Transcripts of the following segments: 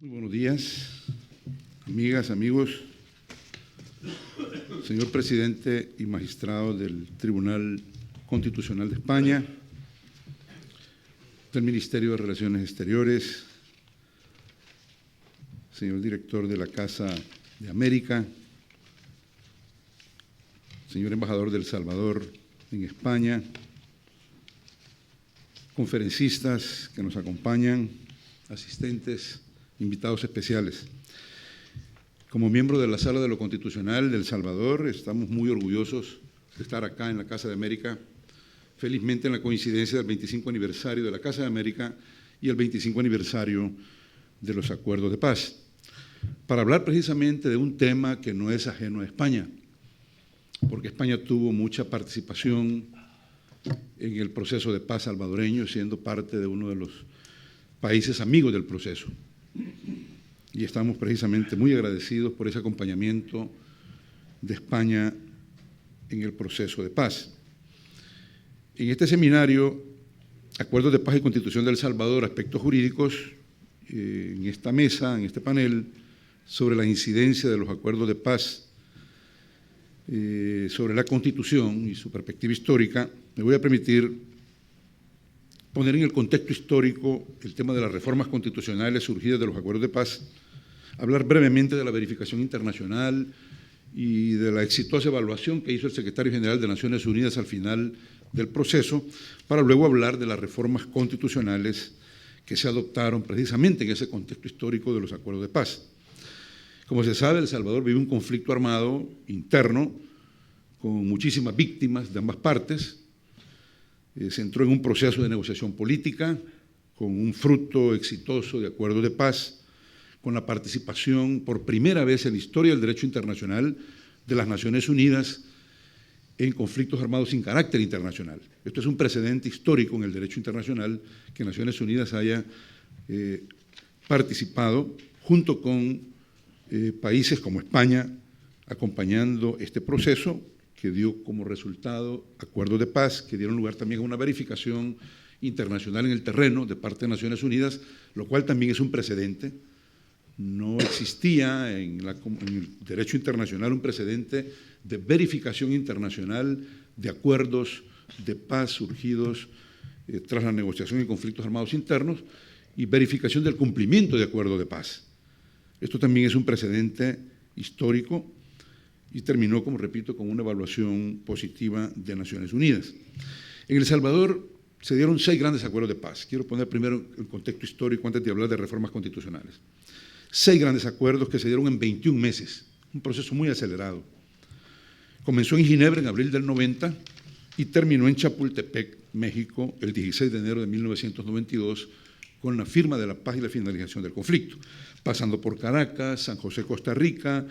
Muy buenos días, amigas, amigos, señor presidente y magistrado del Tribunal Constitucional de España, del Ministerio de Relaciones Exteriores, señor director de la Casa de América, señor embajador de El Salvador en España, conferencistas que nos acompañan, asistentes, invitados especiales. Como miembro de la Sala de lo Constitucional de El Salvador, estamos muy orgullosos de estar acá en la Casa de América, felizmente en la coincidencia del 25 aniversario de la Casa de América y el 25 aniversario de los acuerdos de paz, para hablar precisamente de un tema que no es ajeno a España, porque España tuvo mucha participación en el proceso de paz salvadoreño, siendo parte de uno de los países amigos del proceso. Y estamos precisamente muy agradecidos por ese acompañamiento de España en el proceso de paz. En este seminario, Acuerdos de Paz y Constitución de El Salvador, aspectos jurídicos, en esta mesa, en este panel, sobre la incidencia de los acuerdos de paz sobre la Constitución y su perspectiva histórica, me voy a permitir poner en el contexto histórico el tema de las reformas constitucionales surgidas de los acuerdos de paz, hablar brevemente de la verificación internacional y de la exitosa evaluación que hizo el secretario general de Naciones Unidas al final del proceso, para luego hablar de las reformas constitucionales que se adoptaron precisamente en ese contexto histórico de los acuerdos de paz. Como se sabe, El Salvador vive un conflicto armado interno con muchísimas víctimas de ambas partes. Se entró en un proceso de negociación política con un fruto exitoso de acuerdos de paz, con la participación por primera vez en la historia del derecho internacional de las Naciones Unidas en conflictos armados sin carácter internacional. Esto es un precedente histórico en el derecho internacional, que Naciones Unidas haya participado junto con países como España, acompañando este proceso que dio como resultado acuerdos de paz, que dieron lugar también a una verificación internacional en el terreno de parte de Naciones Unidas, lo cual también es un precedente. No existía en el derecho internacional un precedente de verificación internacional de acuerdos de paz surgidos tras la negociación en conflictos armados internos y verificación del cumplimiento de acuerdos de paz. Esto también es un precedente histórico y terminó, como repito, con una evaluación positiva de Naciones Unidas. En El Salvador se dieron 6 grandes acuerdos de paz. Quiero poner primero el contexto histórico antes de hablar de reformas constitucionales. 6 grandes acuerdos que se dieron en 21 meses, un proceso muy acelerado. Comenzó en Ginebra en abril del 90 y terminó en Chapultepec, México, el 16 de enero de 1992, con la firma de la paz y la finalización del conflicto, pasando por Caracas, San José, Costa Rica,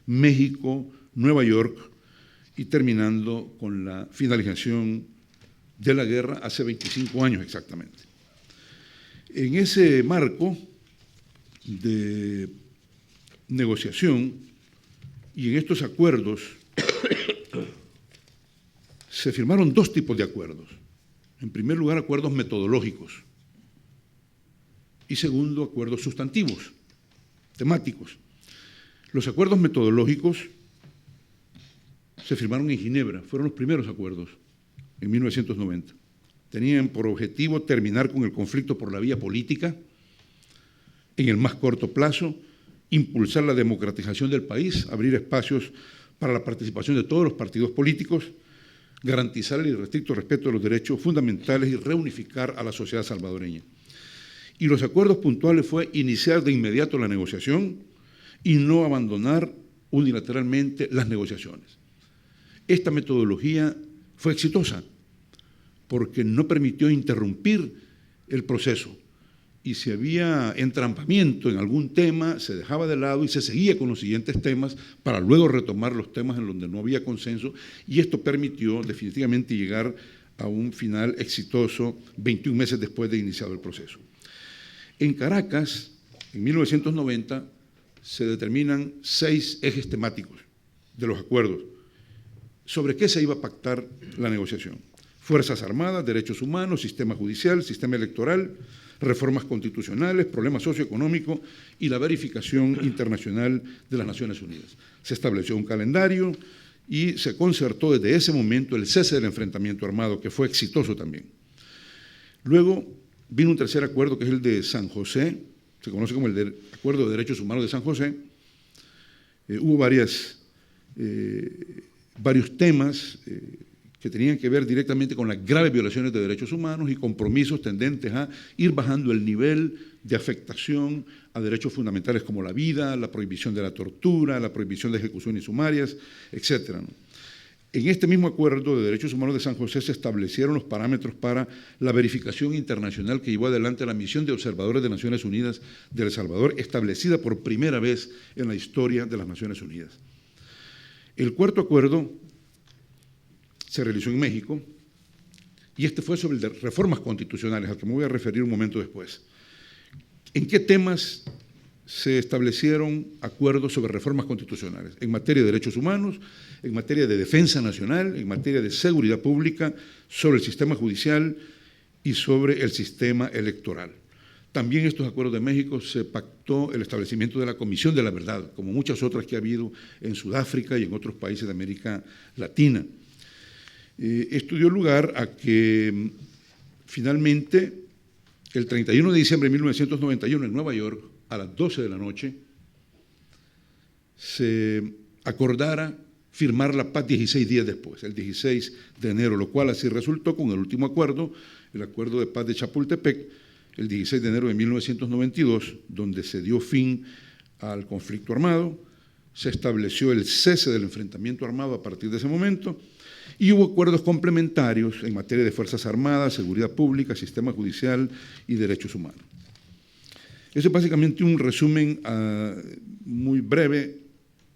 México, Nueva York y terminando con la finalización de la guerra hace 25 años exactamente. En ese marco de negociación y en estos acuerdos se firmaron 2 tipos de acuerdos. En primer lugar, acuerdos metodológicos y segundo, acuerdos sustantivos, temáticos. Los acuerdos metodológicos se firmaron en Ginebra, fueron los primeros acuerdos en 1990. Tenían por objetivo terminar con el conflicto por la vía política en el más corto plazo, impulsar la democratización del país, abrir espacios para la participación de todos los partidos políticos, garantizar el irrestricto respeto de los derechos fundamentales y reunificar a la sociedad salvadoreña. Y los acuerdos puntuales fue iniciar de inmediato la negociación y no abandonar unilateralmente las negociaciones. Esta metodología fue exitosa porque no permitió interrumpir el proceso y si había entrampamiento en algún tema, se dejaba de lado y se seguía con los siguientes temas para luego retomar los temas en donde no había consenso, y esto permitió definitivamente llegar a un final exitoso 21 meses después de iniciado el proceso. En Caracas, en 1990, se determinan 6 ejes temáticos de los acuerdos. ¿Sobre qué se iba a pactar la negociación? Fuerzas Armadas, derechos humanos, sistema judicial, sistema electoral, reformas constitucionales, problemas socioeconómicos y la verificación internacional de las Naciones Unidas. Se estableció un calendario y se concertó desde ese momento el cese del enfrentamiento armado, que fue exitoso también. Luego vino un tercer acuerdo, que es el de San José, se conoce como el Acuerdo de Derechos Humanos de San José. Hubo varios temas que tenían que ver directamente con las graves violaciones de derechos humanos y compromisos tendentes a ir bajando el nivel de afectación a derechos fundamentales como la vida, la prohibición de la tortura, la prohibición de ejecuciones sumarias, etc. En este mismo Acuerdo de Derechos Humanos de San José se establecieron los parámetros para la verificación internacional que llevó adelante la misión de observadores de Naciones Unidas de El Salvador, establecida por primera vez en la historia de las Naciones Unidas. El cuarto acuerdo se realizó en México y este fue sobre el de reformas constitucionales, al que me voy a referir un momento después. ¿En qué temas se establecieron acuerdos sobre reformas constitucionales? En materia de derechos humanos, en materia de defensa nacional, en materia de seguridad pública, sobre el sistema judicial y sobre el sistema electoral. También en estos acuerdos de México se pactó el establecimiento de la Comisión de la Verdad, como muchas otras que ha habido en Sudáfrica y en otros países de América Latina. Esto dio lugar a que finalmente, el 31 de diciembre de 1991, en Nueva York, a las 12 de la noche, se acordara firmar la paz 16 días después, el 16 de enero, lo cual así resultó con el último acuerdo, el Acuerdo de Paz de Chapultepec, el 16 de enero de 1992, donde se dio fin al conflicto armado, se estableció el cese del enfrentamiento armado a partir de ese momento, y hubo acuerdos complementarios en materia de Fuerzas Armadas, seguridad pública, sistema judicial y derechos humanos. Eso es básicamente un resumen muy breve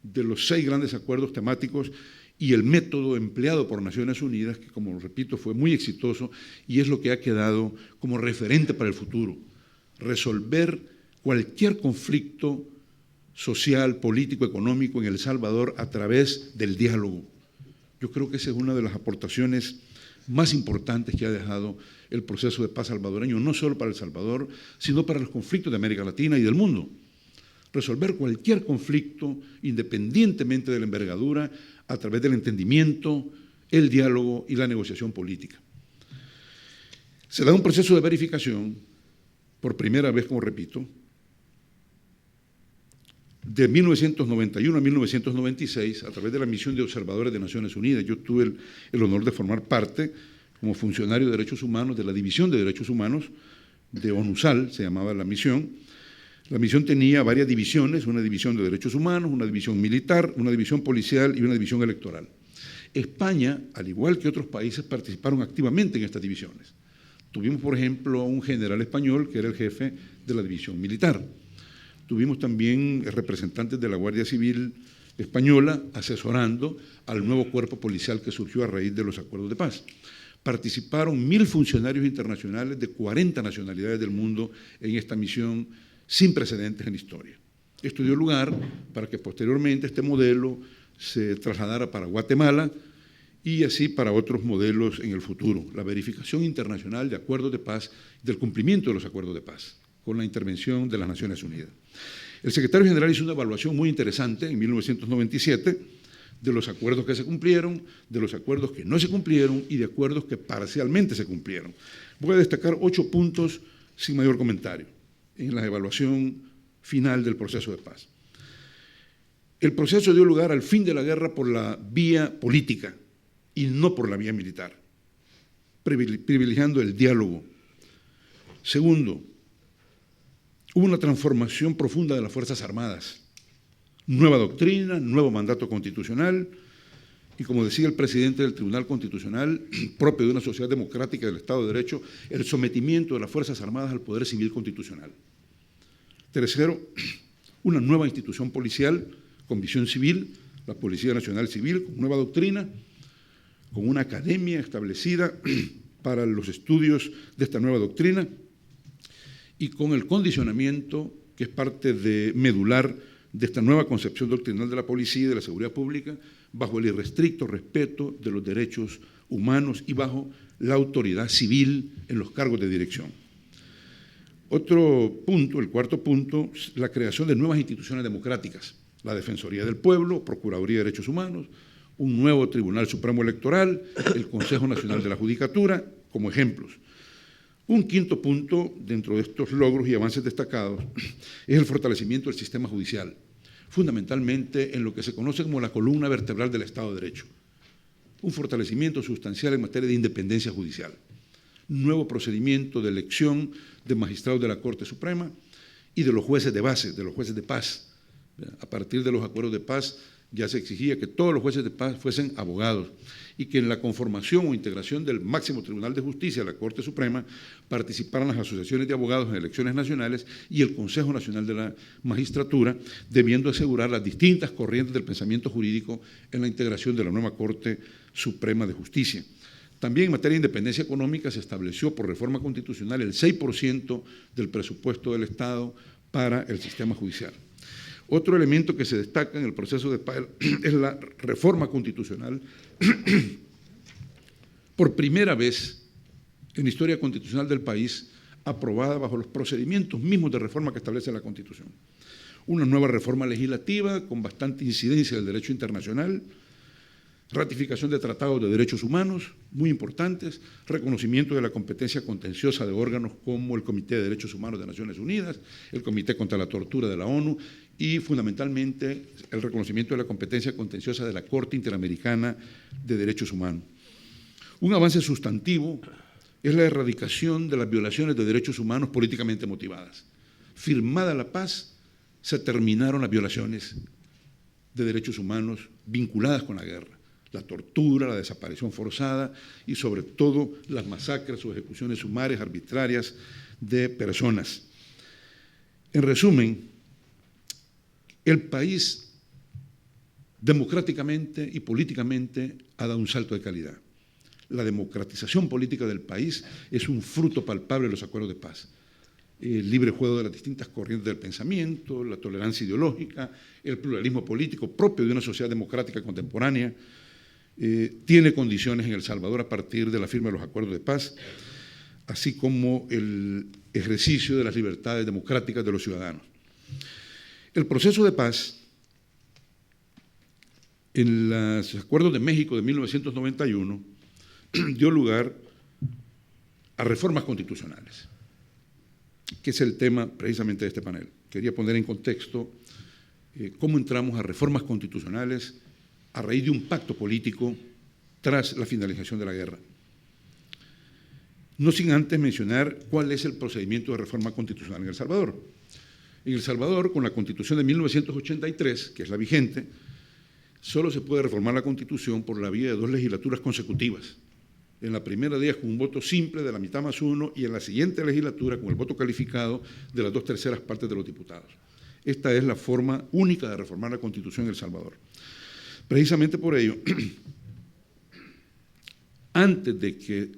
de los 6 grandes acuerdos temáticos y el método empleado por Naciones Unidas, que, como repito, fue muy exitoso y es lo que ha quedado como referente para el futuro. Resolver cualquier conflicto social, político, económico en El Salvador a través del diálogo. Yo creo que esa es una de las aportaciones más importantes que ha dejado el proceso de paz salvadoreño, no solo para El Salvador, sino para los conflictos de América Latina y del mundo. Resolver cualquier conflicto, independientemente de la envergadura, a través del entendimiento, el diálogo y la negociación política. Se da un proceso de verificación, por primera vez, como repito, de 1991 a 1996, a través de la misión de observadores de Naciones Unidas. Yo tuve el honor de formar parte, como funcionario de Derechos Humanos, de la División de Derechos Humanos de ONUSAL, se llamaba la misión. La misión tenía varias divisiones, una división de Derechos Humanos, una división militar, una división policial y una división electoral. España, al igual que otros países, participaron activamente en estas divisiones. Tuvimos, por ejemplo, un general español que era el jefe de la división militar. Tuvimos también representantes de la Guardia Civil española asesorando al nuevo cuerpo policial que surgió a raíz de los acuerdos de paz. Participaron 1000 funcionarios internacionales de 40 nacionalidades del mundo en esta misión sin precedentes en la historia. Esto dio lugar para que posteriormente este modelo se trasladara para Guatemala y así para otros modelos en el futuro. La verificación internacional de acuerdos de paz, del cumplimiento de los acuerdos de paz, con la intervención de las Naciones Unidas. El secretario general hizo una evaluación muy interesante en 1997 de los acuerdos que se cumplieron, de los acuerdos que no se cumplieron y de acuerdos que parcialmente se cumplieron. Voy a destacar 8 puntos sin mayor comentario en la evaluación final del proceso de paz. El proceso dio lugar al fin de la guerra por la vía política y no por la vía militar, privilegiando el diálogo. Segundo, hubo una transformación profunda de las Fuerzas Armadas, nueva doctrina, nuevo mandato constitucional y, como decía el presidente del Tribunal Constitucional, propio de una sociedad democrática del Estado de Derecho, el sometimiento de las Fuerzas Armadas al poder civil constitucional. Tercero, una nueva institución policial con visión civil, la Policía Nacional Civil, con nueva doctrina, con una academia establecida para los estudios de esta nueva doctrina y con el condicionamiento que es parte medular de esta nueva concepción doctrinal de la policía y de la seguridad pública bajo el irrestricto respeto de los derechos humanos y bajo la autoridad civil en los cargos de dirección. Otro punto, el cuarto punto, la creación de nuevas instituciones democráticas, la Defensoría del Pueblo, Procuraduría de Derechos Humanos, un nuevo Tribunal Supremo Electoral, el Consejo Nacional de la Judicatura, como ejemplos. Un quinto punto dentro de estos logros y avances destacados es el fortalecimiento del sistema judicial, fundamentalmente en lo que se conoce como la columna vertebral del Estado de Derecho. Un fortalecimiento sustancial en materia de independencia judicial. Nuevo procedimiento de elección de magistrados de la Corte Suprema y de los jueces de base, de los jueces de paz. A partir de los acuerdos de paz ya se exigía que todos los jueces de paz fuesen abogados y que en la conformación o integración del máximo Tribunal de Justicia de la Corte Suprema participaran las asociaciones de abogados en elecciones nacionales y el Consejo Nacional de la Magistratura, debiendo asegurar las distintas corrientes del pensamiento jurídico en la integración de la nueva Corte Suprema de Justicia. También en materia de independencia económica se estableció por reforma constitucional el 6% del presupuesto del Estado para el sistema judicial. Otro elemento que se destaca en el proceso de paz es la reforma constitucional. Por primera vez en la historia constitucional del país, aprobada bajo los procedimientos mismos de reforma que establece la Constitución. Una nueva reforma legislativa con bastante incidencia del derecho internacional, ratificación de tratados de derechos humanos, muy importantes, reconocimiento de la competencia contenciosa de órganos como el Comité de Derechos Humanos de Naciones Unidas, el Comité contra la Tortura de la ONU y, fundamentalmente, el reconocimiento de la competencia contenciosa de la Corte Interamericana de Derechos Humanos. Un avance sustantivo es la erradicación de las violaciones de derechos humanos políticamente motivadas. Firmada la paz, se terminaron las violaciones de derechos humanos vinculadas con la guerra. La tortura, la desaparición forzada y sobre todo las masacres o ejecuciones sumarias, arbitrarias de personas. En resumen, el país democráticamente y políticamente ha dado un salto de calidad. La democratización política del país es un fruto palpable de los acuerdos de paz. El libre juego de las distintas corrientes del pensamiento, la tolerancia ideológica, el pluralismo político propio de una sociedad democrática contemporánea, tiene condiciones en El Salvador a partir de la firma de los acuerdos de paz, así como el ejercicio de las libertades democráticas de los ciudadanos. El proceso de paz, en los acuerdos de México de 1991, dio lugar a reformas constitucionales, que es el tema precisamente de este panel. Quería poner en contexto cómo entramos a reformas constitucionales a raíz de un pacto político tras la finalización de la guerra. No sin antes mencionar cuál es el procedimiento de reforma constitucional en El Salvador. En El Salvador, con la Constitución de 1983, que es la vigente, solo se puede reformar la Constitución por la vía de 2 legislaturas consecutivas. En la primera de ellas con un voto simple de la mitad más 1 y en la siguiente legislatura con el voto calificado de las 2/3 partes de los diputados. Esta es la forma única de reformar la Constitución en El Salvador. Precisamente por ello, antes de que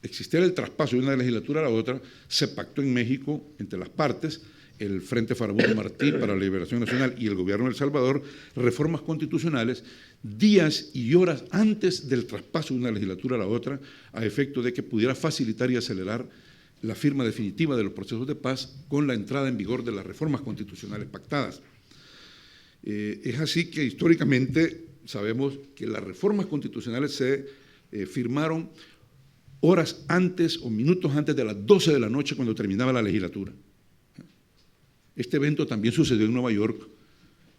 existiera el traspaso de una legislatura a la otra, se pactó en México entre las partes, el Frente Farabundo Martí para la Liberación Nacional y el Gobierno de El Salvador, reformas constitucionales días y horas antes del traspaso de una legislatura a la otra, a efecto de que pudiera facilitar y acelerar la firma definitiva de los procesos de paz con la entrada en vigor de las reformas constitucionales pactadas. Es así que históricamente sabemos que las reformas constitucionales se firmaron horas antes o minutos antes de las 12 de la noche cuando terminaba la legislatura. Este evento también sucedió en Nueva York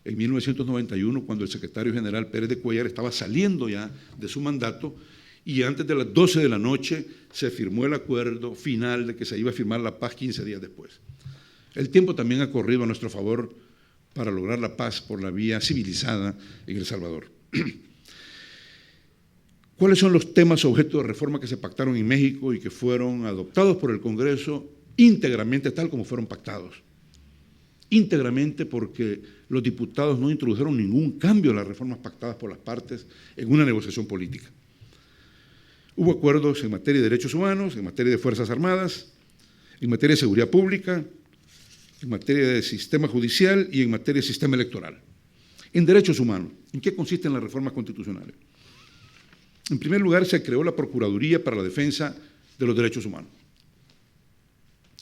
en 1991 cuando el secretario general Pérez de Cuéllar estaba saliendo ya de su mandato y antes de las 12 de la noche se firmó el acuerdo final de que se iba a firmar la paz 15 días después. El tiempo también ha corrido a nuestro favor para lograr la paz por la vía civilizada en El Salvador. ¿Cuáles son los temas objeto de reforma que se pactaron en México y que fueron adoptados por el Congreso íntegramente tal como fueron pactados? Íntegramente porque los diputados no introdujeron ningún cambio a las reformas pactadas por las partes en una negociación política. Hubo acuerdos en materia de derechos humanos, en materia de Fuerzas Armadas, en materia de seguridad pública, en materia de sistema judicial y en materia de sistema electoral. En derechos humanos, ¿en qué consisten las reformas constitucionales? En primer lugar, se creó la Procuraduría para la Defensa de los Derechos Humanos.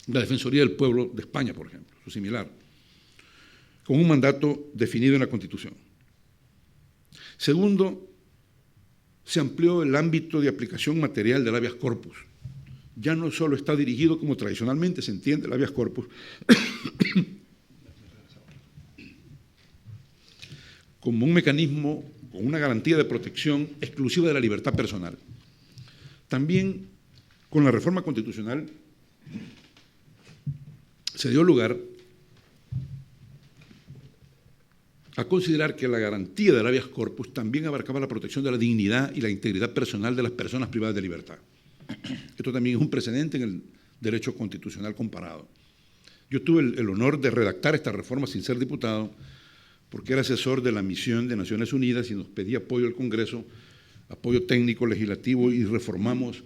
La Defensoría del Pueblo de España, por ejemplo, o similar, con un mandato definido en la Constitución. Segundo, se amplió el ámbito de aplicación material del habeas corpus. Ya no solo está dirigido, como tradicionalmente se entiende, el habeas corpus, como un mecanismo con una garantía de protección exclusiva de la libertad personal. También, con la reforma constitucional, se dio lugar a considerar que la garantía del habeas corpus también abarcaba la protección de la dignidad y la integridad personal de las personas privadas de libertad. Esto también es un precedente en el derecho constitucional comparado. Yo tuve el honor de redactar esta reforma sin ser diputado, porque era asesor de la misión de Naciones Unidas y nos pedía apoyo al Congreso, apoyo técnico, legislativo, y reformamos,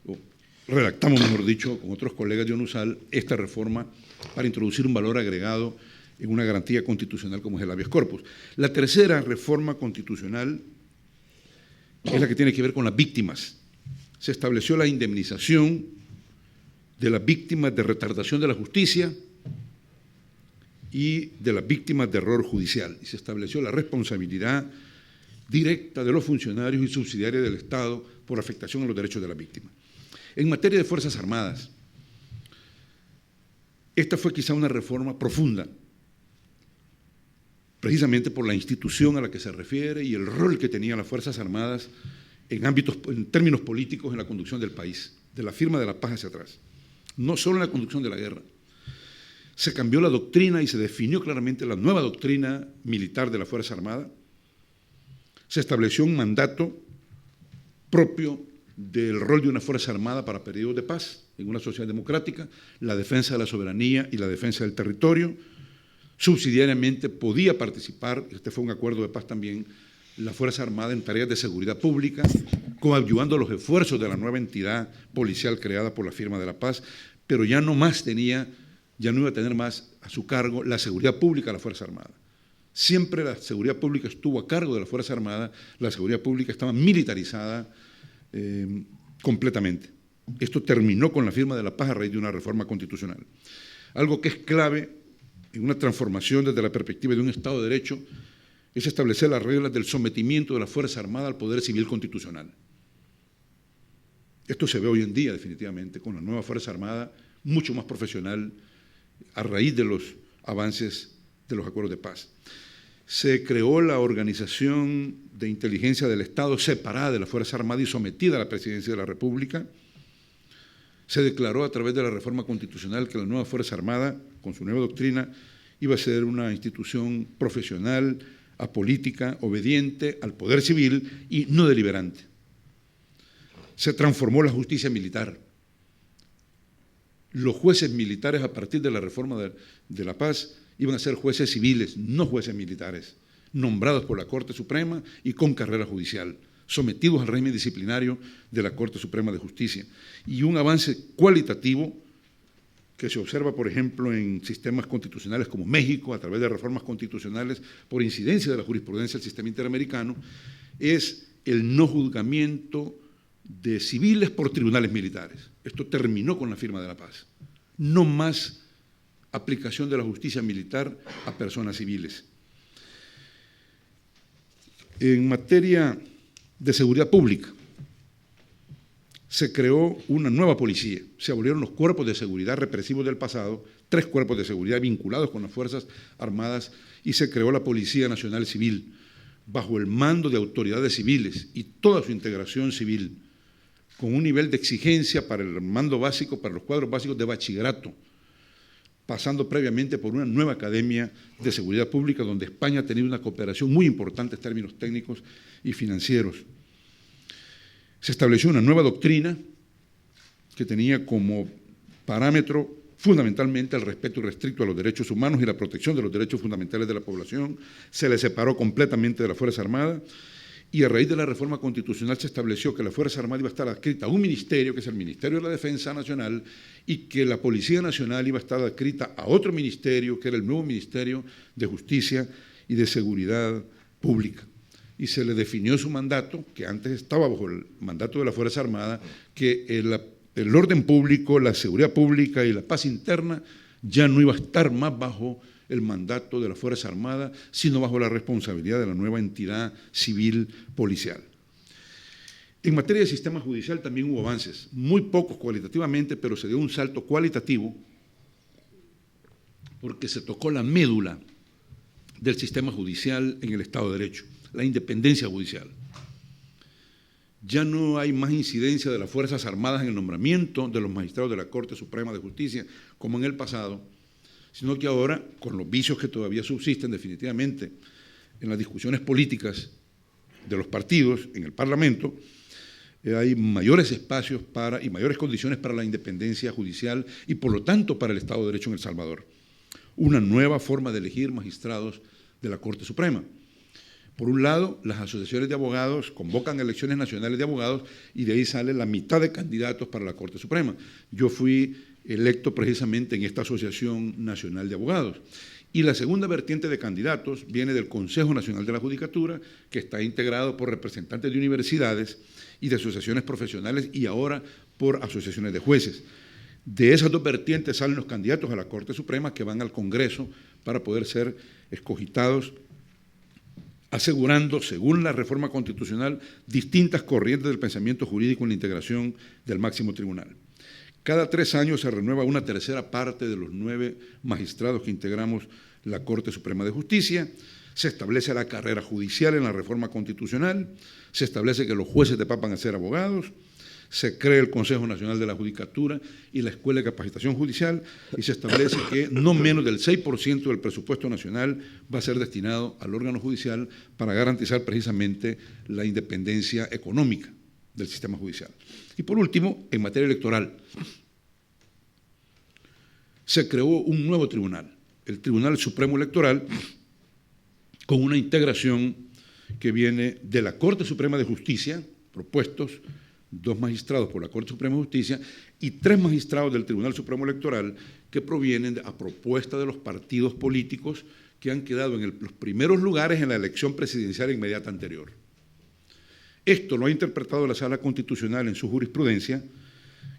o redactamos, mejor dicho, con otros colegas de ONUSAL, esta reforma para introducir un valor agregado en una garantía constitucional como es el habeas corpus. La tercera reforma constitucional es la que tiene que ver con las víctimas. Se estableció la indemnización de las víctimas de retardación de la justicia y de las víctimas de error judicial. Y se estableció la responsabilidad directa de los funcionarios y subsidiarios del Estado por afectación a los derechos de las víctimas. En materia de Fuerzas Armadas, esta fue quizá una reforma profunda, precisamente por la institución a la que se refiere y el rol que tenían las Fuerzas Armadas en términos políticos en la conducción del país, de la firma de la paz hacia atrás, no solo en la conducción de la guerra. Se cambió la doctrina y se definió claramente la nueva doctrina militar de la Fuerza Armada. Se estableció un mandato propio del rol de una Fuerza Armada para periodos de paz en una sociedad democrática, la defensa de la soberanía y la defensa del territorio. Subsidiariamente podía participar, este fue un acuerdo de paz también, la Fuerza Armada en tareas de seguridad pública, coadyuvando los esfuerzos de la nueva entidad policial creada por la firma de la paz, pero ya no iba a tener más a su cargo la seguridad pública de la Fuerza Armada. Siempre la seguridad pública estuvo a cargo de la Fuerza Armada, la seguridad pública estaba militarizada completamente. Esto terminó con la firma de la paz a raíz de una reforma constitucional. Algo que es clave en una transformación desde la perspectiva de un Estado de Derecho es establecer las reglas del sometimiento de la Fuerza Armada al poder civil constitucional. Esto se ve hoy en día definitivamente con la nueva Fuerza Armada, mucho más profesional a raíz de los avances de los acuerdos de paz. Se creó la Organización de Inteligencia del Estado separada de la Fuerza Armada y sometida a la Presidencia de la República. Se declaró a través de la reforma constitucional que la nueva Fuerza Armada, con su nueva doctrina, iba a ser una institución profesional, apolítica, obediente al poder civil y no deliberante. Se transformó la justicia militar. Los jueces militares, a partir de la reforma de la paz, iban a ser jueces civiles, no jueces militares, nombrados por la Corte Suprema y con carrera judicial, sometidos al régimen disciplinario de la Corte Suprema de Justicia. Y un avance cualitativo que se observa, por ejemplo, en sistemas constitucionales como México, a través de reformas constitucionales por incidencia de la jurisprudencia del sistema interamericano, es el no juzgamiento de civiles por tribunales militares. Esto terminó con la firma de la paz. No más aplicación de la justicia militar a personas civiles. En materia de seguridad pública, se creó una nueva policía. Se abolieron los cuerpos de seguridad represivos del pasado, 3 cuerpos de seguridad vinculados con las Fuerzas Armadas, y se creó la Policía Nacional Civil, bajo el mando de autoridades civiles y toda su integración civil, con un nivel de exigencia para el mando básico, para los cuadros básicos de bachillerato, pasando previamente por una nueva academia de seguridad pública, donde España ha tenido una cooperación muy importante en términos técnicos y financieros. Se estableció una nueva doctrina que tenía como parámetro fundamentalmente el respeto irrestricto a los derechos humanos y la protección de los derechos fundamentales de la población. Se le separó completamente de la Fuerza Armada y a raíz de la reforma constitucional se estableció que la Fuerza Armada iba a estar adscrita a un ministerio, que es el Ministerio de la Defensa Nacional, y que la Policía Nacional iba a estar adscrita a otro ministerio, que era el nuevo Ministerio de Justicia y de Seguridad Pública. y se le definió su mandato, que antes estaba bajo el mandato de la Fuerza Armada, que el orden público, la seguridad pública y la paz interna ya no iba a estar más bajo el mandato de la Fuerza Armada, sino bajo la responsabilidad de la nueva entidad civil policial. En materia de sistema judicial también hubo avances, muy pocos cualitativamente, pero se dio un salto cualitativo porque se tocó la médula del sistema judicial en el Estado de Derecho, la independencia judicial. Ya no hay más incidencia de las Fuerzas Armadas en el nombramiento de los magistrados de la Corte Suprema de Justicia, como en el pasado, sino que ahora, con los vicios que todavía subsisten definitivamente en las discusiones políticas de los partidos en el Parlamento, hay mayores espacios y mayores condiciones para la independencia judicial y, por lo tanto, para el Estado de Derecho en El Salvador. Una nueva forma de elegir magistrados de la Corte Suprema. Por un lado, las asociaciones de abogados convocan elecciones nacionales de abogados y de ahí sale la mitad de candidatos para la Corte Suprema. Yo fui electo precisamente en esta Asociación Nacional de Abogados. Y la segunda vertiente de candidatos viene del Consejo Nacional de la Judicatura, que está integrado por representantes de universidades y de asociaciones profesionales y ahora por asociaciones de jueces. De esas dos vertientes salen los candidatos a la Corte Suprema que van al Congreso para poder ser escogitados, asegurando, según la reforma constitucional, distintas corrientes del pensamiento jurídico en la integración del máximo tribunal. Cada 3 años se renueva una tercera parte de los 9 magistrados que integramos la Corte Suprema de Justicia, se establece la carrera judicial en la reforma constitucional, se establece que los jueces de paz van a ser abogados, se crea el Consejo Nacional de la Judicatura y la Escuela de Capacitación Judicial y se establece que no menos del 6% del presupuesto nacional va a ser destinado al órgano judicial para garantizar precisamente la independencia económica del sistema judicial. Y por último, en materia electoral, se creó un nuevo tribunal, el Tribunal Supremo Electoral, con una integración que viene de la Corte Suprema de Justicia, propuestos 2 magistrados por la Corte Suprema de Justicia y 3 magistrados del Tribunal Supremo Electoral que provienen a propuesta de los partidos políticos que han quedado en los primeros lugares en la elección presidencial inmediata anterior. Esto lo ha interpretado la Sala Constitucional en su jurisprudencia,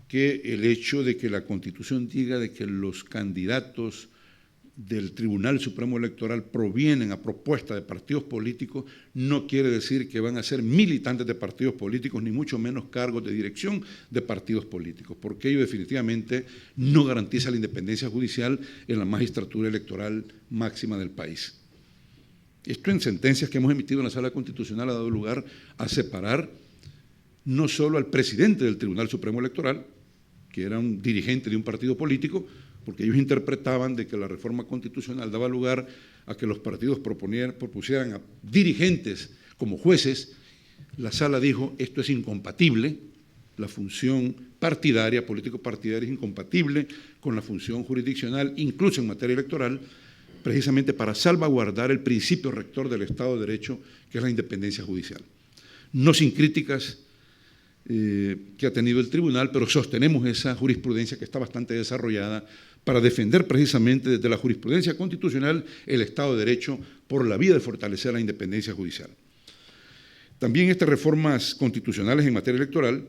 que el hecho de que la Constitución diga de que los candidatos del Tribunal Supremo Electoral provienen a propuesta de partidos políticos no quiere decir que van a ser militantes de partidos políticos, ni mucho menos cargos de dirección de partidos políticos, porque ello definitivamente no garantiza la independencia judicial en la magistratura electoral máxima del país. Esto en sentencias que hemos emitido en la Sala Constitucional ha dado lugar a separar no solo al presidente del Tribunal Supremo Electoral, que era un dirigente de un partido político, porque ellos interpretaban de que la reforma constitucional daba lugar a que los partidos propusieran a dirigentes como jueces. La Sala dijo, esto es incompatible, la función partidaria, político-partidaria es incompatible con la función jurisdiccional, incluso en materia electoral, precisamente para salvaguardar el principio rector del Estado de Derecho, que es la independencia judicial. No sin críticas que ha tenido el tribunal, pero sostenemos esa jurisprudencia que está bastante desarrollada para defender precisamente desde la jurisprudencia constitucional el Estado de Derecho por la vía de fortalecer la independencia judicial. También estas reformas constitucionales en materia electoral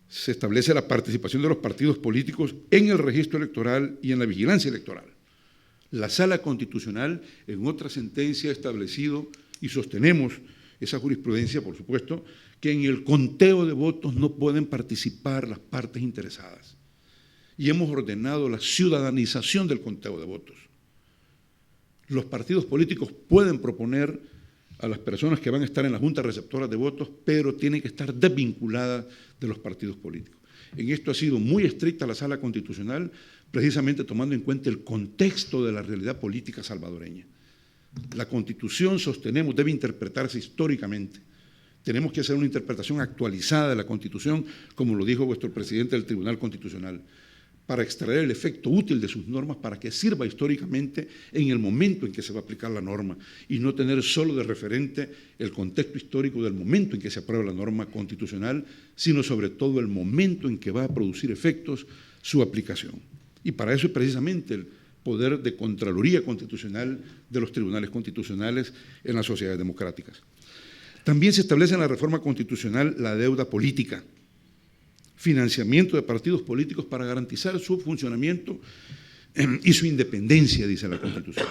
se establece la participación de los partidos políticos en el registro electoral y en la vigilancia electoral. La Sala Constitucional en otra sentencia ha establecido, y sostenemos esa jurisprudencia, por supuesto, que en el conteo de votos no pueden participar las partes interesadas. Y hemos ordenado la ciudadanización del conteo de votos. Los partidos políticos pueden proponer a las personas que van a estar en la Junta Receptora de Votos, pero tienen que estar desvinculadas de los partidos políticos. En esto ha sido muy estricta la Sala Constitucional, precisamente tomando en cuenta el contexto de la realidad política salvadoreña. La Constitución, sostenemos, debe interpretarse históricamente. Tenemos que hacer una interpretación actualizada de la Constitución, como lo dijo vuestro presidente del Tribunal Constitucional, para extraer el efecto útil de sus normas para que sirva históricamente en el momento en que se va a aplicar la norma y no tener solo de referente el contexto histórico del momento en que se aprueba la norma constitucional, sino sobre todo el momento en que va a producir efectos su aplicación. Y para eso precisamente poder de Contraloría Constitucional de los tribunales constitucionales en las sociedades democráticas. También se establece en la reforma constitucional la deuda política, financiamiento de partidos políticos para garantizar su funcionamiento y su independencia, dice la Constitución.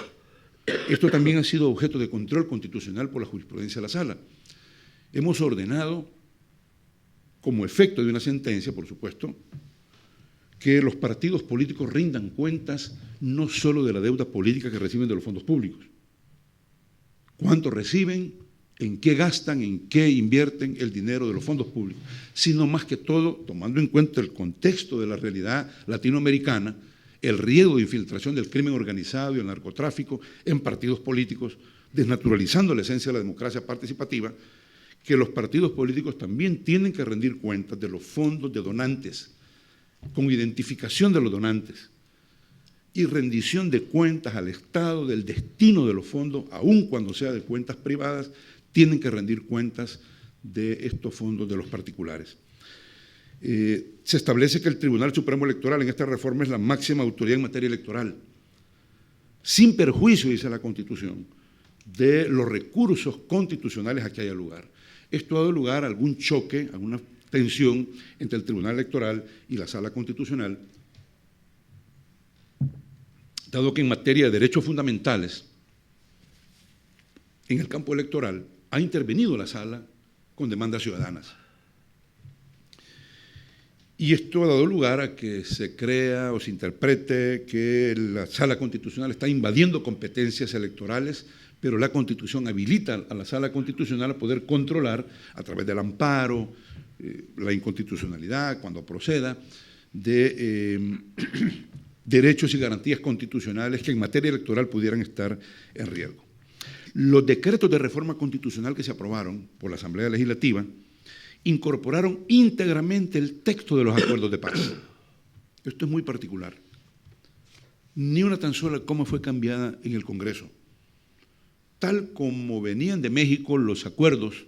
Esto también ha sido objeto de control constitucional por la jurisprudencia de la Sala. Hemos ordenado, como efecto de una sentencia, por supuesto, que los partidos políticos rindan cuentas no solo de la deuda política que reciben de los fondos públicos, cuánto reciben, en qué gastan, en qué invierten el dinero de los fondos públicos, sino más que todo, tomando en cuenta el contexto de la realidad latinoamericana, el riesgo de infiltración del crimen organizado y el narcotráfico en partidos políticos, desnaturalizando la esencia de la democracia participativa, que los partidos políticos también tienen que rendir cuentas de los fondos de donantes, con identificación de los donantes y rendición de cuentas al Estado del destino de los fondos, aun cuando sea de cuentas privadas, tienen que rendir cuentas de estos fondos de los particulares. Se establece que el Tribunal Supremo Electoral en esta reforma es la máxima autoridad en materia electoral, sin perjuicio, dice la Constitución, de los recursos constitucionales a que haya lugar. Esto ha dado lugar a algún choque, a alguna tensión entre el Tribunal Electoral y la Sala Constitucional, dado que en materia de derechos fundamentales, en el campo electoral, ha intervenido la Sala con demandas ciudadanas. Y esto ha dado lugar a que se crea o se interprete que la Sala Constitucional está invadiendo competencias electorales, pero la Constitución habilita a la Sala Constitucional a poder controlar, a través del amparo, la inconstitucionalidad, cuando proceda, de derechos y garantías constitucionales que en materia electoral pudieran estar en riesgo. Los decretos de reforma constitucional que se aprobaron por la Asamblea Legislativa incorporaron íntegramente el texto de los acuerdos de paz. Esto es muy particular. Ni una tan sola coma fue cambiada en el Congreso. Tal como venían de México los acuerdos,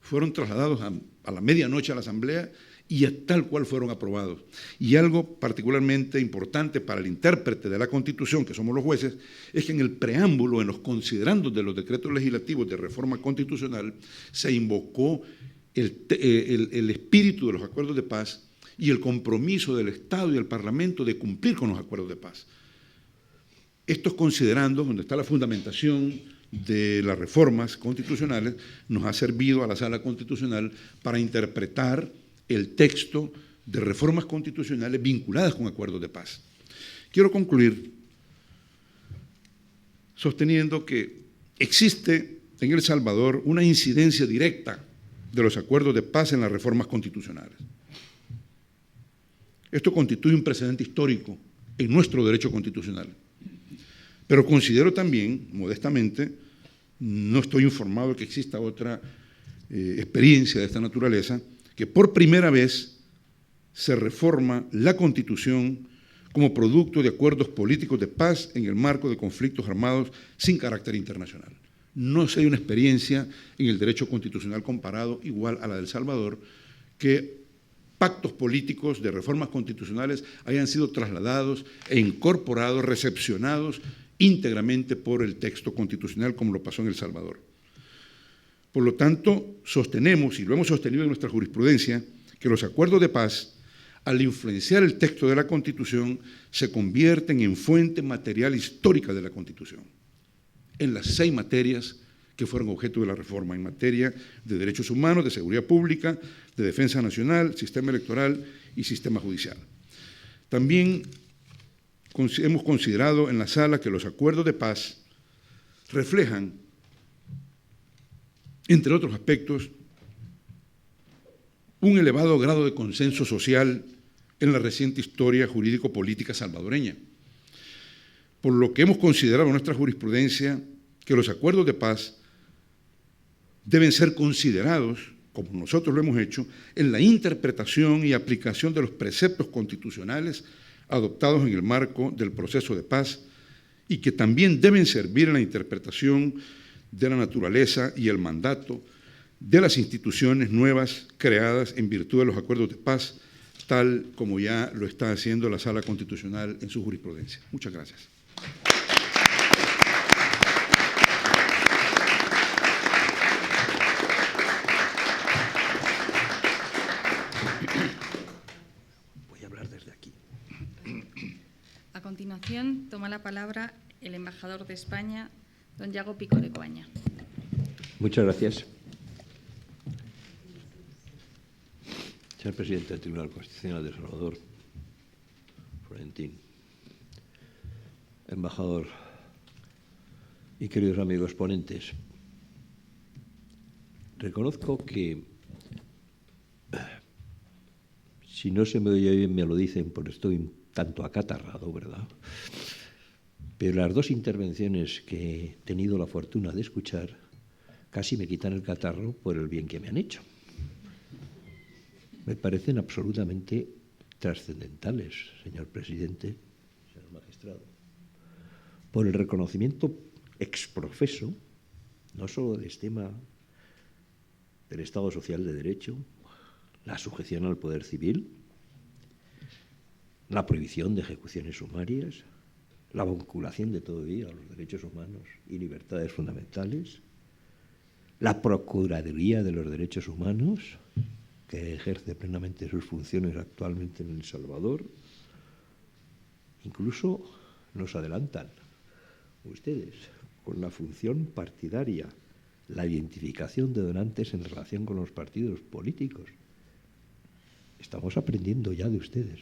fueron trasladados a la medianoche a la Asamblea y tal cual fueron aprobados. Y algo particularmente importante para el intérprete de la Constitución, que somos los jueces, es que en el preámbulo, en los considerandos de los decretos legislativos de reforma constitucional, se invocó el espíritu de los acuerdos de paz y el compromiso del Estado y del Parlamento de cumplir con los acuerdos de paz. Estos considerandos, donde está la fundamentación de las reformas constitucionales, nos ha servido a la Sala Constitucional para interpretar el texto de reformas constitucionales vinculadas con acuerdos de paz. Quiero concluir sosteniendo que existe en El Salvador una incidencia directa de los acuerdos de paz en las reformas constitucionales. Esto constituye un precedente histórico en nuestro derecho constitucional. Pero considero también, modestamente, no estoy informado de que exista otra experiencia de esta naturaleza, que por primera vez se reforma la Constitución como producto de acuerdos políticos de paz en el marco de conflictos armados sin carácter internacional. No sé de una experiencia en el derecho constitucional comparado igual a la de El Salvador, que pactos políticos de reformas constitucionales hayan sido trasladados e incorporados, recepcionados íntegramente por el texto constitucional, como lo pasó en El Salvador. Por lo tanto, sostenemos, y lo hemos sostenido en nuestra jurisprudencia, que los acuerdos de paz, al influenciar el texto de la Constitución, se convierten en fuente material histórica de la Constitución, en las 6 materias que fueron objeto de la reforma, en materia de derechos humanos, de seguridad pública, de defensa nacional, sistema electoral y sistema judicial. También hemos considerado en la Sala que los acuerdos de paz reflejan, entre otros aspectos, un elevado grado de consenso social en la reciente historia jurídico-política salvadoreña, por lo que hemos considerado en nuestra jurisprudencia que los acuerdos de paz deben ser considerados, como nosotros lo hemos hecho, en la interpretación y aplicación de los preceptos constitucionales adoptados en el marco del proceso de paz y que también deben servir en la interpretación de la naturaleza y el mandato de las instituciones nuevas creadas en virtud de los acuerdos de paz, tal como ya lo está haciendo la Sala Constitucional en su jurisprudencia. Muchas gracias. Voy a hablar desde aquí. A continuación, toma la palabra el embajador de España, don Yago Pico de Coaña. Muchas gracias. Señor presidente del Tribunal Constitucional de El Salvador, Florentín, embajador y queridos amigos ponentes, reconozco que, si no se me oye bien, me lo dicen, porque estoy un tanto acatarrado, ¿verdad? Pero las dos intervenciones que he tenido la fortuna de escuchar casi me quitan el catarro por el bien que me han hecho. Me parecen absolutamente trascendentales, señor presidente, señor magistrado, por el reconocimiento exprofeso, no solo del sistema del Estado Social de Derecho, la sujeción al poder civil, la prohibición de ejecuciones sumarias, la vinculación de todo ello a los derechos humanos y libertades fundamentales, la Procuraduría de los Derechos Humanos, que ejerce plenamente sus funciones actualmente en El Salvador. Incluso nos adelantan ustedes con la función partidaria, la identificación de donantes en relación con los partidos políticos. Estamos aprendiendo ya de ustedes.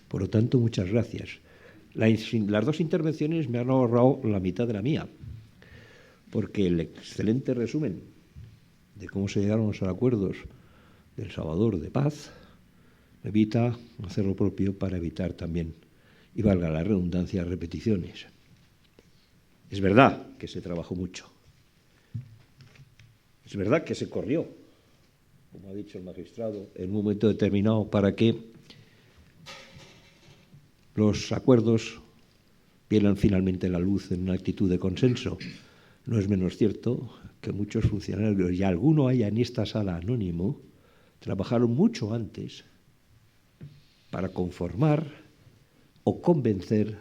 Por lo tanto, muchas gracias. Las dos intervenciones me han ahorrado la mitad de la mía, porque el excelente resumen de cómo se llegaron los acuerdos del Salvador de paz me evita hacer lo propio para evitar también, y valga la redundancia, repeticiones. Es verdad que se trabajó mucho. Es verdad que se corrió, como ha dicho el magistrado, en un momento determinado para que los acuerdos vieran finalmente la luz en una actitud de consenso. No es menos cierto que muchos funcionarios, y alguno haya en esta sala anónimo, trabajaron mucho antes para conformar o convencer.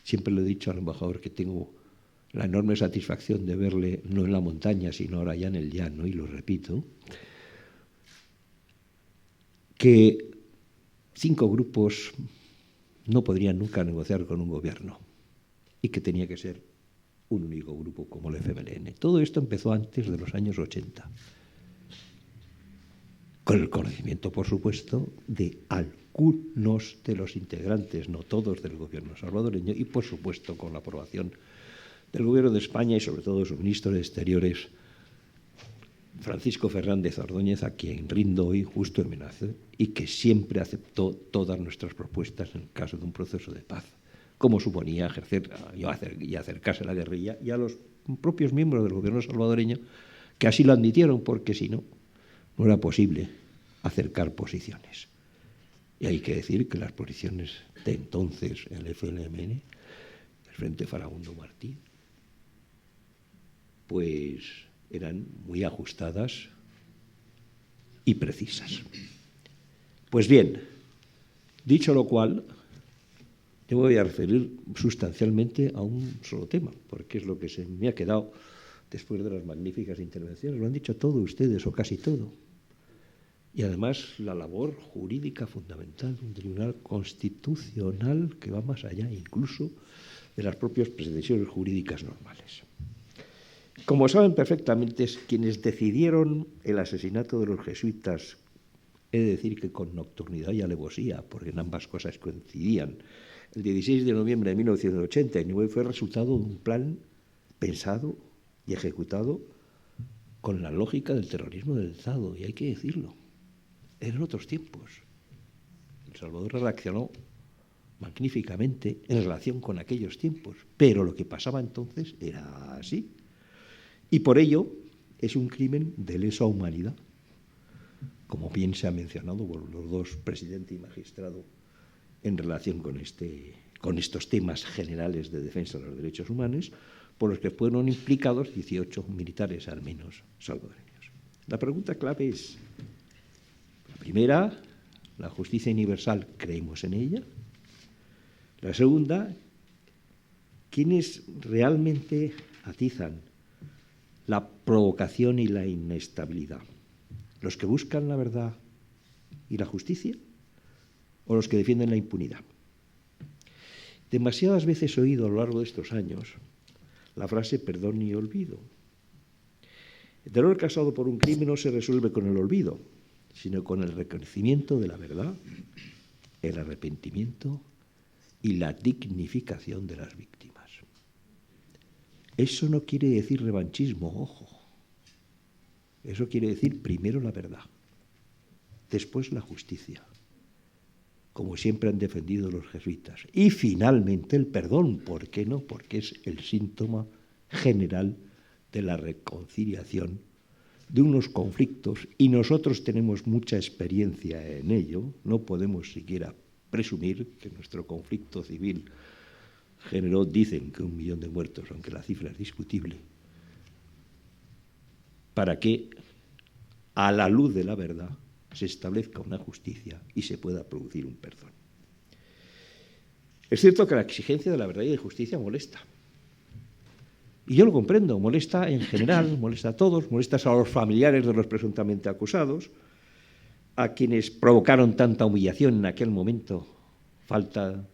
Siempre le he dicho al embajador que tengo la enorme satisfacción de verle no en la montaña, sino ahora ya en el llano, y lo repito, que 5 grupos no podrían nunca negociar con un gobierno y que tenía que ser un único grupo como el FMLN. Todo esto empezó antes de los años 80, con el conocimiento, por supuesto, de algunos de los integrantes, no todos, del gobierno salvadoreño, y, por supuesto, con la aprobación del gobierno de España y, sobre todo, de su ministro de Exteriores, Francisco Fernández Ordóñez, a quien rindo hoy justo homenaje, y que siempre aceptó todas nuestras propuestas en el caso de un proceso de paz, como suponía ejercer y acercarse a la guerrilla y a los propios miembros del gobierno salvadoreño, que así lo admitieron, porque si no, no era posible acercar posiciones. Y hay que decir que las posiciones de entonces, el FLMN, el Frente Farabundo Martí, pues eran muy ajustadas y precisas. Pues bien, dicho lo cual, yo me voy a referir sustancialmente a un solo tema, porque es lo que se me ha quedado después de las magníficas intervenciones. Lo han dicho todo ustedes, o casi todo. Y además la labor jurídica fundamental de un tribunal constitucional que va más allá incluso de las propias pretensiones jurídicas normales. Como saben perfectamente, quienes decidieron el asesinato de los jesuitas, he de decir que con nocturnidad y alevosía, porque en ambas cosas coincidían, el 16 de noviembre de 1989 fue resultado de un plan pensado y ejecutado con la lógica del terrorismo del Estado, y hay que decirlo. Eran otros tiempos. El Salvador reaccionó magníficamente en relación con aquellos tiempos, pero lo que pasaba entonces era así. Y por ello es un crimen de lesa humanidad, como bien se ha mencionado por los dos, presidente y magistrado, en relación con estos temas generales de defensa de los derechos humanos, por los que fueron implicados 18 militares al menos salvadoreños. La pregunta clave es, la primera, la justicia universal, ¿creemos en ella? La segunda, quienes realmente atizan la provocación y la inestabilidad. ¿Los que buscan la verdad y la justicia o los que defienden la impunidad? Demasiadas veces he oído a lo largo de estos años la frase perdón y olvido. El dolor causado por un crimen no se resuelve con el olvido, sino con el reconocimiento de la verdad, el arrepentimiento y la dignificación de las víctimas. Eso no quiere decir revanchismo, ojo. Eso quiere decir primero la verdad, después la justicia, como siempre han defendido los jesuitas. Y finalmente el perdón, ¿por qué no? Porque es el síntoma general de la reconciliación de unos conflictos, y nosotros tenemos mucha experiencia en ello. No podemos siquiera presumir que nuestro conflicto civil generó, dicen que 1 millón de muertos, aunque la cifra es discutible, para que a la luz de la verdad se establezca una justicia y se pueda producir un perdón. Es cierto que la exigencia de la verdad y de justicia molesta. Y yo lo comprendo, molesta en general, molesta a todos, molesta a los familiares de los presuntamente acusados, a quienes provocaron tanta humillación en aquel momento, falta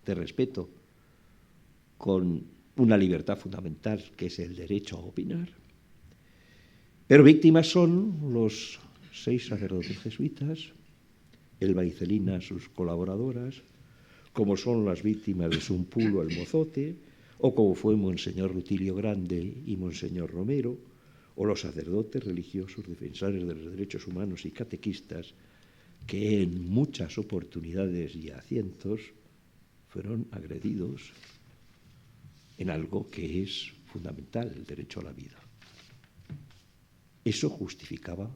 de respeto, con una libertad fundamental que es el derecho a opinar. Pero víctimas son los 6 sacerdotes jesuitas, Elba y Celina, sus colaboradoras, como son las víctimas de Sumpulo, el mozote, o como fue Monseñor Rutilio Grande y Monseñor Romero, o los sacerdotes religiosos defensores de los derechos humanos y catequistas que en muchas oportunidades y a cientos fueron agredidos en algo que es fundamental, el derecho a la vida. Eso justificaba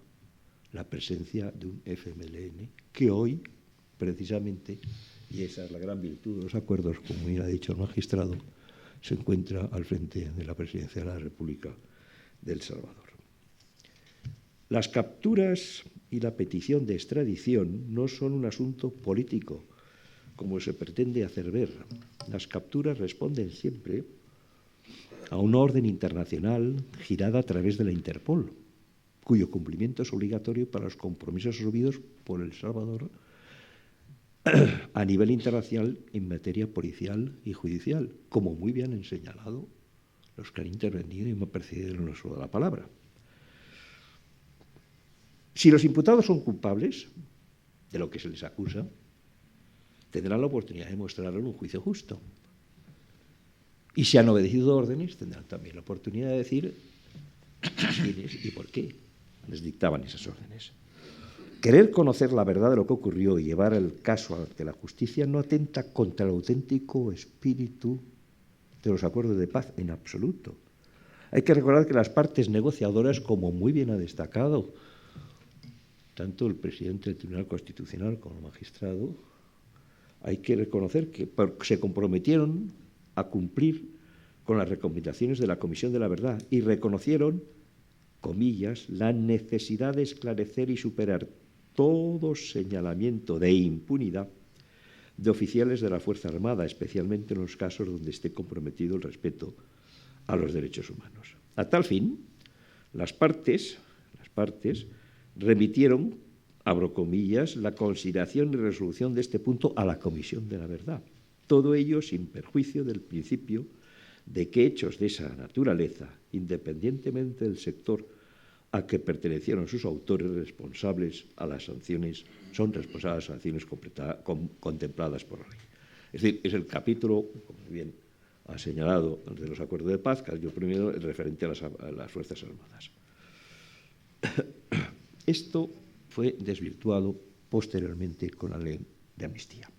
la presencia de un FMLN que hoy, precisamente, y esa es la gran virtud de los acuerdos, como bien ha dicho el magistrado, se encuentra al frente de la Presidencia de la República de El Salvador. Las capturas y la petición de extradición no son un asunto político, como se pretende hacer ver. Las capturas responden siempre a una orden internacional girada a través de la Interpol, cuyo cumplimiento es obligatorio para los compromisos asumidos por El Salvador a nivel internacional en materia policial y judicial, como muy bien han señalado los que han intervenido y me han precedido en el uso de la palabra. Si los imputados son culpables de lo que se les acusa, tendrán la oportunidad de mostrarlo en un juicio justo. Y si han obedecido órdenes, tendrán también la oportunidad de decir quiénes y por qué les dictaban esas órdenes. Querer conocer la verdad de lo que ocurrió y llevar el caso ante la justicia no atenta contra el auténtico espíritu de los acuerdos de paz en absoluto. Hay que recordar que las partes negociadoras, como muy bien ha destacado tanto el presidente del Tribunal Constitucional como el magistrado, hay que reconocer que se comprometieron a cumplir con las recomendaciones de la Comisión de la Verdad y reconocieron, comillas, la necesidad de esclarecer y superar todo señalamiento de impunidad de oficiales de la Fuerza Armada, especialmente en los casos donde esté comprometido el respeto a los derechos humanos. A tal fin, las partes remitieron, abro comillas, la consideración y resolución de este punto a la Comisión de la Verdad. Todo ello sin perjuicio del principio de que hechos de esa naturaleza, independientemente del sector a que pertenecieron sus autores, responsables a las sanciones, son responsables a las sanciones contempladas por la ley. Es decir, es el capítulo, como bien ha señalado, de los acuerdos de paz, que yo primero el referente a las Fuerzas Armadas. Esto fue desvirtuado posteriormente con la ley de amnistía.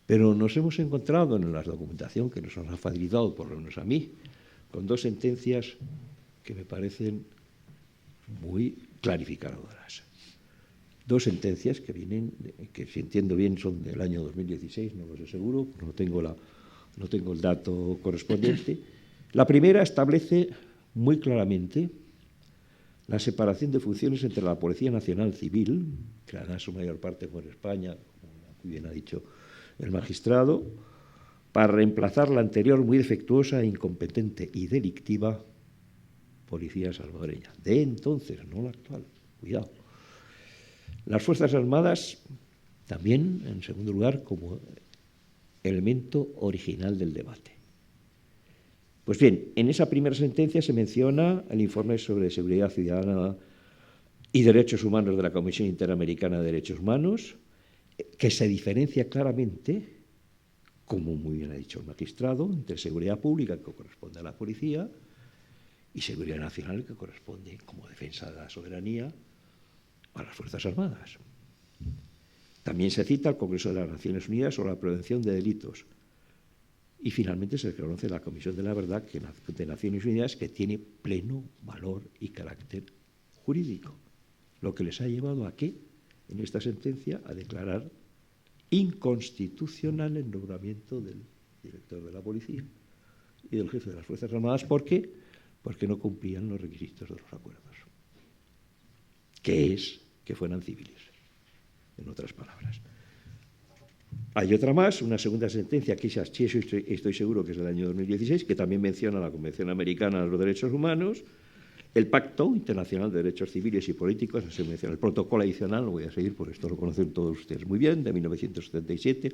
Pero nos hemos encontrado en la documentación que nos ha facilitado, por lo menos a mí, con 2 sentencias que me parecen muy clarificadoras. 2 sentencias que vienen, que si entiendo bien son del año 2016, no lo sé seguro, no tengo el dato correspondiente. La primera establece muy claramente la separación de funciones entre la Policía Nacional Civil, que hará su mayor parte por España, como bien ha dicho el magistrado, para reemplazar la anterior muy defectuosa, incompetente y delictiva policía salvadoreña. De entonces, no la actual. Cuidado. Las Fuerzas Armadas también, en segundo lugar, como elemento original del debate. Pues bien, en esa primera sentencia se menciona el informe sobre seguridad ciudadana y derechos humanos de la Comisión Interamericana de Derechos Humanos, que se diferencia claramente, como muy bien ha dicho el magistrado, entre seguridad pública, que corresponde a la policía, y seguridad nacional, que corresponde, como defensa de la soberanía, a las Fuerzas Armadas. También se cita el Congreso de las Naciones Unidas sobre la prevención de delitos. Y finalmente se reconoce la Comisión de la Verdad de Naciones Unidas, que tiene pleno valor y carácter jurídico. Lo que les ha llevado a qué, en esta sentencia, a declarar inconstitucional el nombramiento del director de la policía y del jefe de las Fuerzas Armadas. ¿Por qué? Porque no cumplían los requisitos de los acuerdos, que es que fueran civiles, en otras palabras. Hay otra más, una segunda sentencia, que estoy seguro que es del año 2016, que también menciona la Convención Americana de los Derechos Humanos, el Pacto Internacional de Derechos Civiles y Políticos, se menciona el protocolo adicional, lo voy a seguir porque esto lo conocen todos ustedes muy bien, de 1977,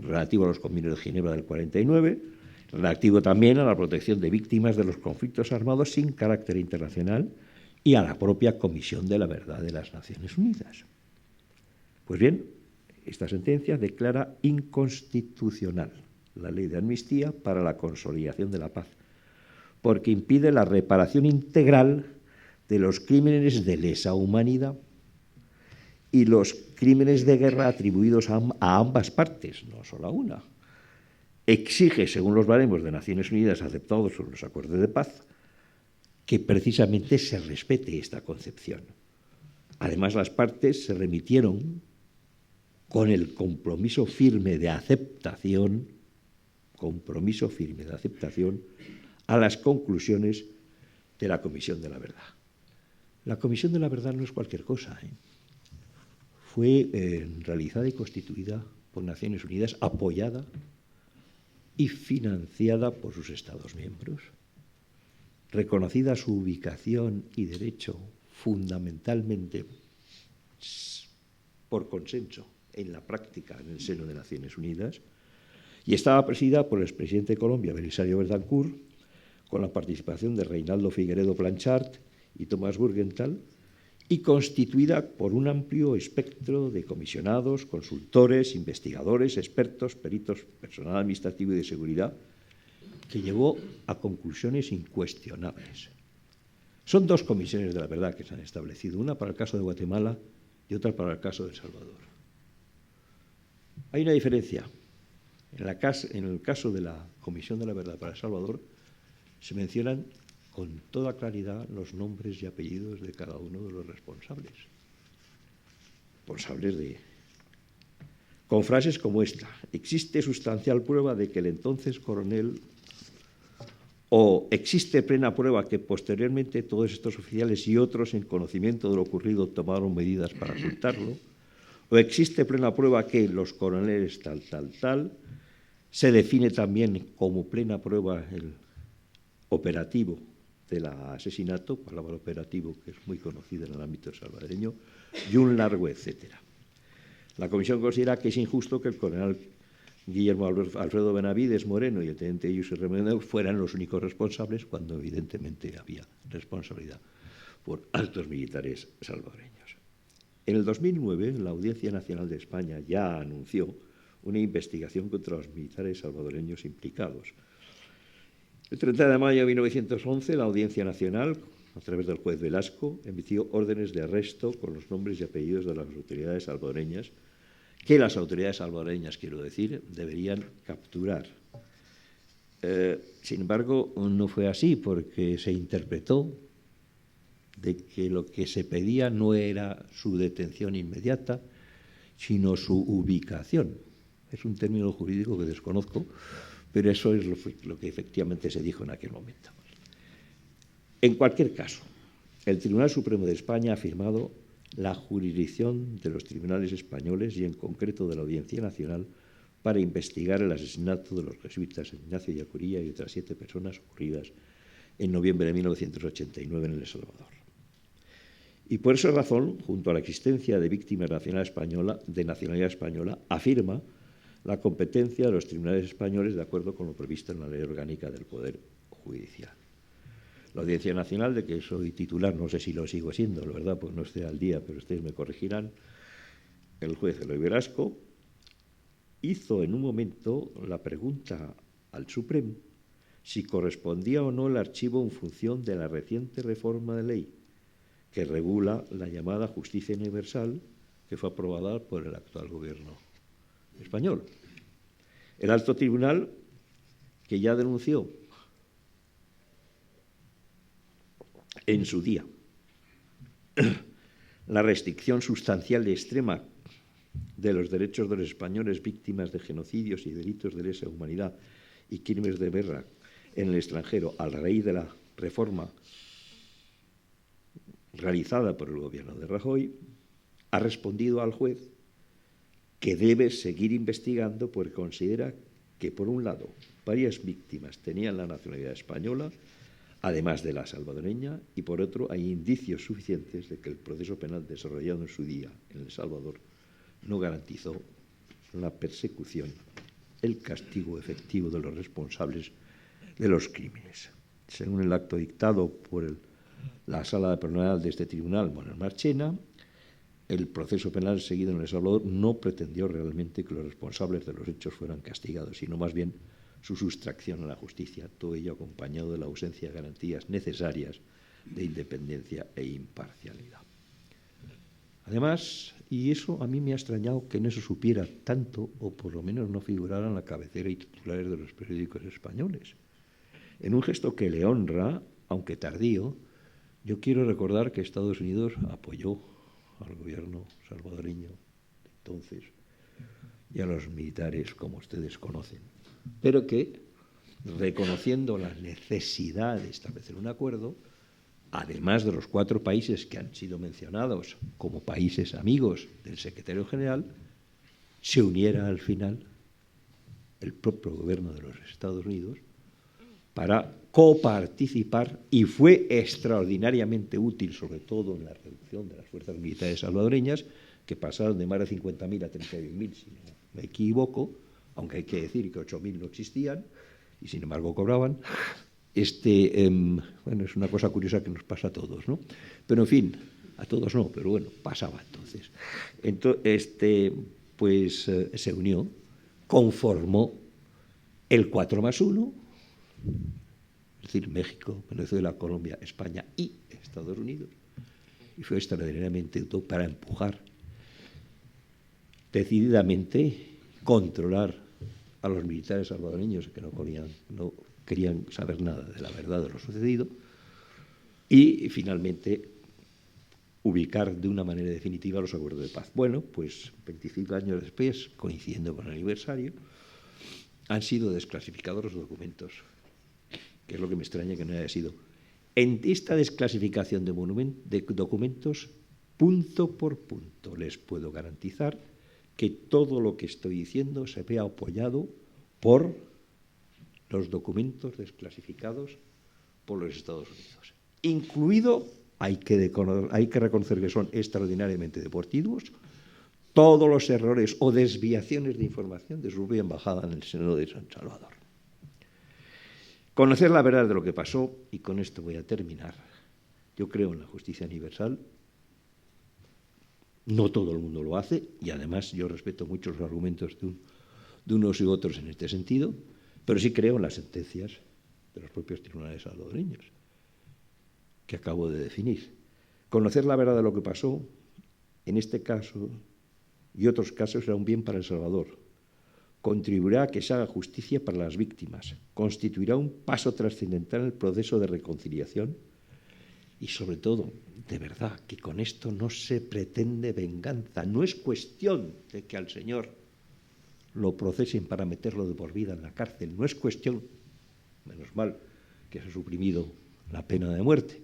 relativo a los convenios de Ginebra del 49, relativo también a la protección de víctimas de los conflictos armados sin carácter internacional y a la propia Comisión de la Verdad de las Naciones Unidas. Pues bien, esta sentencia declara inconstitucional la ley de amnistía para la consolidación de la paz, porque impide la reparación integral de los crímenes de lesa humanidad y los crímenes de guerra atribuidos a ambas partes, no solo a una. Exige, según los baremos de Naciones Unidas aceptados sobre los acuerdos de paz, que precisamente se respete esta concepción. Además, las partes se remitieron con el compromiso firme de aceptación a las conclusiones de la Comisión de la Verdad. La Comisión de la Verdad no es cualquier cosa. Fue realizada y constituida por Naciones Unidas, apoyada y financiada por sus Estados miembros. Reconocida su ubicación y derecho fundamentalmente por consenso en la práctica en el seno de Naciones Unidas, y estaba presidida por el expresidente de Colombia, Belisario Betancourt, con la participación de Reinaldo Figueredo Blanchard y Tomás Burgenthal, y constituida por un amplio espectro de comisionados, consultores, investigadores, expertos, peritos, personal administrativo y de seguridad, que llevó a conclusiones incuestionables. Son dos comisiones de la verdad que se han establecido, una para el caso de Guatemala y otra para el caso de El Salvador. Hay una diferencia. En el caso de la Comisión de la Verdad para El Salvador se mencionan con toda claridad los nombres y apellidos de cada uno de los responsables. Con frases como esta: existe sustancial prueba de que el entonces coronel, o existe plena prueba que posteriormente todos estos oficiales y otros en conocimiento de lo ocurrido tomaron medidas para ocultarlo, o existe plena prueba que los coroneles tal. Se define también como plena prueba el operativo del asesinato, palabra operativo que es muy conocida en el ámbito salvadoreño, y un largo etcétera. La Comisión considera que es injusto que el coronel Guillermo Alfredo Benavides Moreno y el teniente Yusef Remedios fueran los únicos responsables, cuando evidentemente había responsabilidad por altos militares salvadoreños. En el 2009, la Audiencia Nacional de España ya anunció una investigación contra los militares salvadoreños implicados. El 30 de mayo de 1911, la Audiencia Nacional, a través del juez Velasco, emitió órdenes de arresto con los nombres y apellidos de las autoridades salvadoreñas, que las autoridades salvadoreñas, quiero decir, deberían capturar. Sin embargo, no fue así, porque se interpretó de que lo que se pedía no era su detención inmediata, sino su ubicación. Es un término jurídico que desconozco, pero eso es lo que efectivamente se dijo en aquel momento. En cualquier caso, el Tribunal Supremo de España ha afirmado la jurisdicción de los tribunales españoles y en concreto de la Audiencia Nacional para investigar el asesinato de los jesuitas Ignacio Ellacuría y otras 7 personas ocurridas en noviembre de 1989 en El Salvador. Y por esa razón, junto a la existencia de víctimas de nacionalidad española, afirma la competencia de los tribunales españoles de acuerdo con lo previsto en la Ley Orgánica del Poder Judicial. La Audiencia Nacional, de que soy titular, no sé si lo sigo siendo, la verdad, pues no estoy al día, pero ustedes me corregirán, el juez Eloy Velasco hizo en un momento la pregunta al Supremo si correspondía o no el archivo en función de la reciente reforma de ley que regula la llamada justicia universal que fue aprobada por el actual gobierno español. El alto tribunal, que ya denunció en su día la restricción sustancial y extrema de los derechos de los españoles víctimas de genocidios y delitos de lesa humanidad y crímenes de guerra en el extranjero a raíz de la reforma realizada por el gobierno de Rajoy, ha respondido al juez que debe seguir investigando porque considera que, por un lado, varias víctimas tenían la nacionalidad española, además de la salvadoreña, y por otro, hay indicios suficientes de que el proceso penal desarrollado en su día en El Salvador no garantizó la persecución, el castigo efectivo de los responsables de los crímenes. Según el acto dictado por la Sala Penal de este tribunal, Manuel Marchena, el proceso penal seguido en El Salvador no pretendió realmente que los responsables de los hechos fueran castigados, sino más bien su sustracción a la justicia, todo ello acompañado de la ausencia de garantías necesarias de independencia e imparcialidad. Además, y eso a mí me ha extrañado que no se supiera tanto, o por lo menos no figurara en la cabecera y titulares de los periódicos españoles. En un gesto que le honra, aunque tardío, yo quiero recordar que Estados Unidos apoyó al gobierno salvadoreño de entonces y a los militares, como ustedes conocen, pero que, reconociendo la necesidad de establecer un acuerdo, además de los 4 países que han sido mencionados como países amigos del secretario general, se uniera al final el propio gobierno de los Estados Unidos para coparticipar, y fue extraordinariamente útil, sobre todo en la reducción de las fuerzas militares salvadoreñas, que pasaron de más de 50.000 a 31.000, si no me equivoco, aunque hay que decir que 8.000 no existían y sin embargo cobraban. Bueno, es una cosa curiosa que nos pasa a todos, ¿no? Pero en fin, a todos no, pero bueno, pasaba entonces. Se unió, conformó el 4+1, es decir, México, Venezuela, Colombia, España y Estados Unidos, y fue extraordinariamente útil para empujar decididamente, controlar a los militares salvadoreños que no querían saber nada de la verdad de lo sucedido, y finalmente ubicar de una manera definitiva los acuerdos de paz. Bueno, pues 25 años después, coincidiendo con el aniversario, han sido desclasificados los documentos, que es lo que me extraña que no haya sido. En esta desclasificación de documentos, punto por punto, les puedo garantizar que todo lo que estoy diciendo se ve apoyado por los documentos desclasificados por los Estados Unidos. Incluido, hay que reconocer que son extraordinariamente deportivos, todos los errores o desviaciones de información de su propia embajada en el Senado de San Salvador. Conocer la verdad de lo que pasó, y con esto voy a terminar. Yo creo en la justicia universal. No todo el mundo lo hace, y además yo respeto mucho los argumentos de unos y otros en este sentido, pero sí creo en las sentencias de los propios tribunales salvadoreños, que acabo de definir. Conocer la verdad de lo que pasó, en este caso y otros casos, será un bien para El Salvador. Contribuirá a que se haga justicia para las víctimas, constituirá un paso trascendental en el proceso de reconciliación y, sobre todo, de verdad, que con esto no se pretende venganza. No es cuestión de que al señor lo procesen para meterlo de por vida en la cárcel. No es cuestión, menos mal que se ha suprimido la pena de muerte,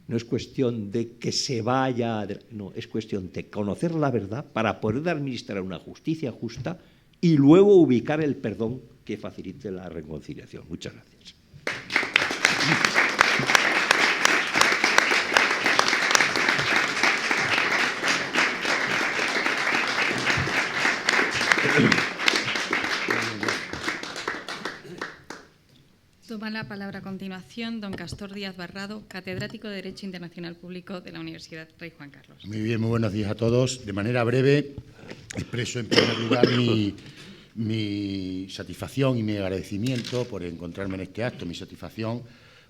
no es cuestión de que se vaya, no, es cuestión de conocer la verdad para poder administrar una justicia justa y luego ubicar el perdón que facilite la reconciliación. Muchas gracias. Toma la palabra a continuación don Castor Díaz Barrado, catedrático de Derecho Internacional Público de la Universidad Rey Juan Carlos. Muy bien, muy buenos días a todos. De manera breve, expreso en primer lugar mi satisfacción y mi agradecimiento por encontrarme en este acto, mi satisfacción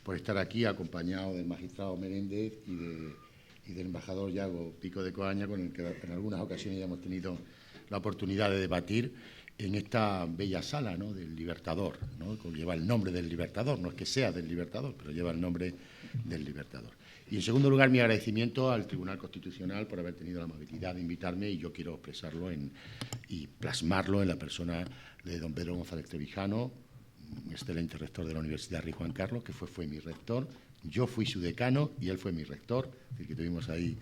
por estar aquí acompañado del magistrado Meléndez y del embajador Yago Pico de Coaña, con el que en algunas ocasiones ya hemos tenido la oportunidad de debatir en esta bella sala, ¿no?, del Libertador, ¿no?, que lleva el nombre del Libertador, no es que sea del Libertador, pero lleva el nombre del Libertador. Y en segundo lugar, mi agradecimiento al Tribunal Constitucional por haber tenido la amabilidad de invitarme, y yo quiero expresarlo y plasmarlo en la persona de don Pedro González Trevijano, excelente rector de la Universidad Rey Juan Carlos, que fue mi rector. Yo fui su decano y él fue mi rector, es decir, que tuvimos ahí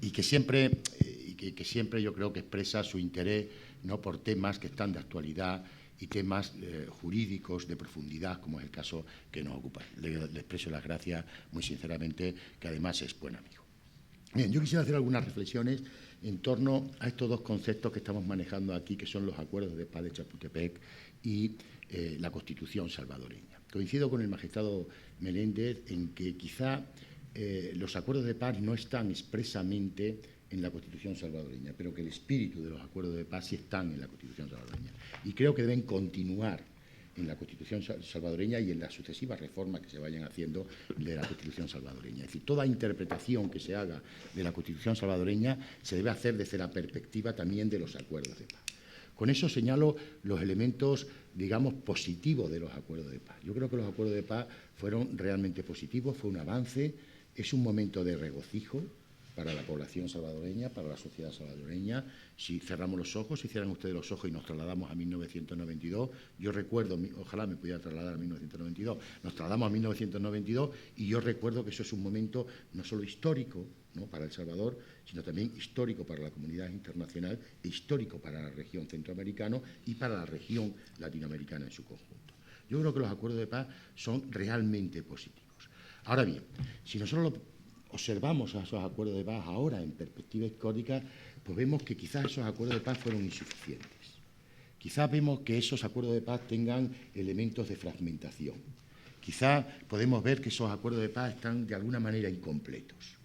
y que siempre yo creo que expresa su interés, no por temas que están de actualidad y temas jurídicos de profundidad, como es el caso que nos ocupa. Le expreso las gracias muy sinceramente, que además es buen amigo. Bien, yo quisiera hacer algunas reflexiones en torno a estos dos conceptos que estamos manejando aquí, que son los acuerdos de paz de Chapultepec y la Constitución salvadoreña. Coincido con el magistrado Meléndez en que quizá los acuerdos de paz no están expresamente en la Constitución salvadoreña, pero que el espíritu de los acuerdos de paz sí están en la Constitución salvadoreña. Y creo que deben continuar en la Constitución salvadoreña y en las sucesivas reformas que se vayan haciendo de la Constitución salvadoreña. Es decir, toda interpretación que se haga de la Constitución salvadoreña se debe hacer desde la perspectiva también de los acuerdos de paz. Con eso señalo los elementos, digamos, positivos de los acuerdos de paz. Yo creo que los acuerdos de paz fueron realmente positivos, fue un avance, es un momento de regocijo para la población salvadoreña, para la sociedad salvadoreña. Si cerramos los ojos, si cierran ustedes los ojos y nos trasladamos a 1992, yo recuerdo, ojalá me pudiera trasladar a 1992, nos trasladamos a 1992 y yo recuerdo que eso es un momento no solo histórico, ¿no?, para El Salvador, sino también histórico para la comunidad internacional e histórico para la región centroamericana y para la región latinoamericana en su conjunto. Yo creo que los acuerdos de paz son realmente positivos. Ahora bien, si nosotros observamos a esos acuerdos de paz ahora en perspectiva histórica, pues vemos que quizás esos acuerdos de paz fueron insuficientes. Quizás vemos que esos acuerdos de paz tengan elementos de fragmentación. Quizás podemos ver que esos acuerdos de paz están de alguna manera incompletos.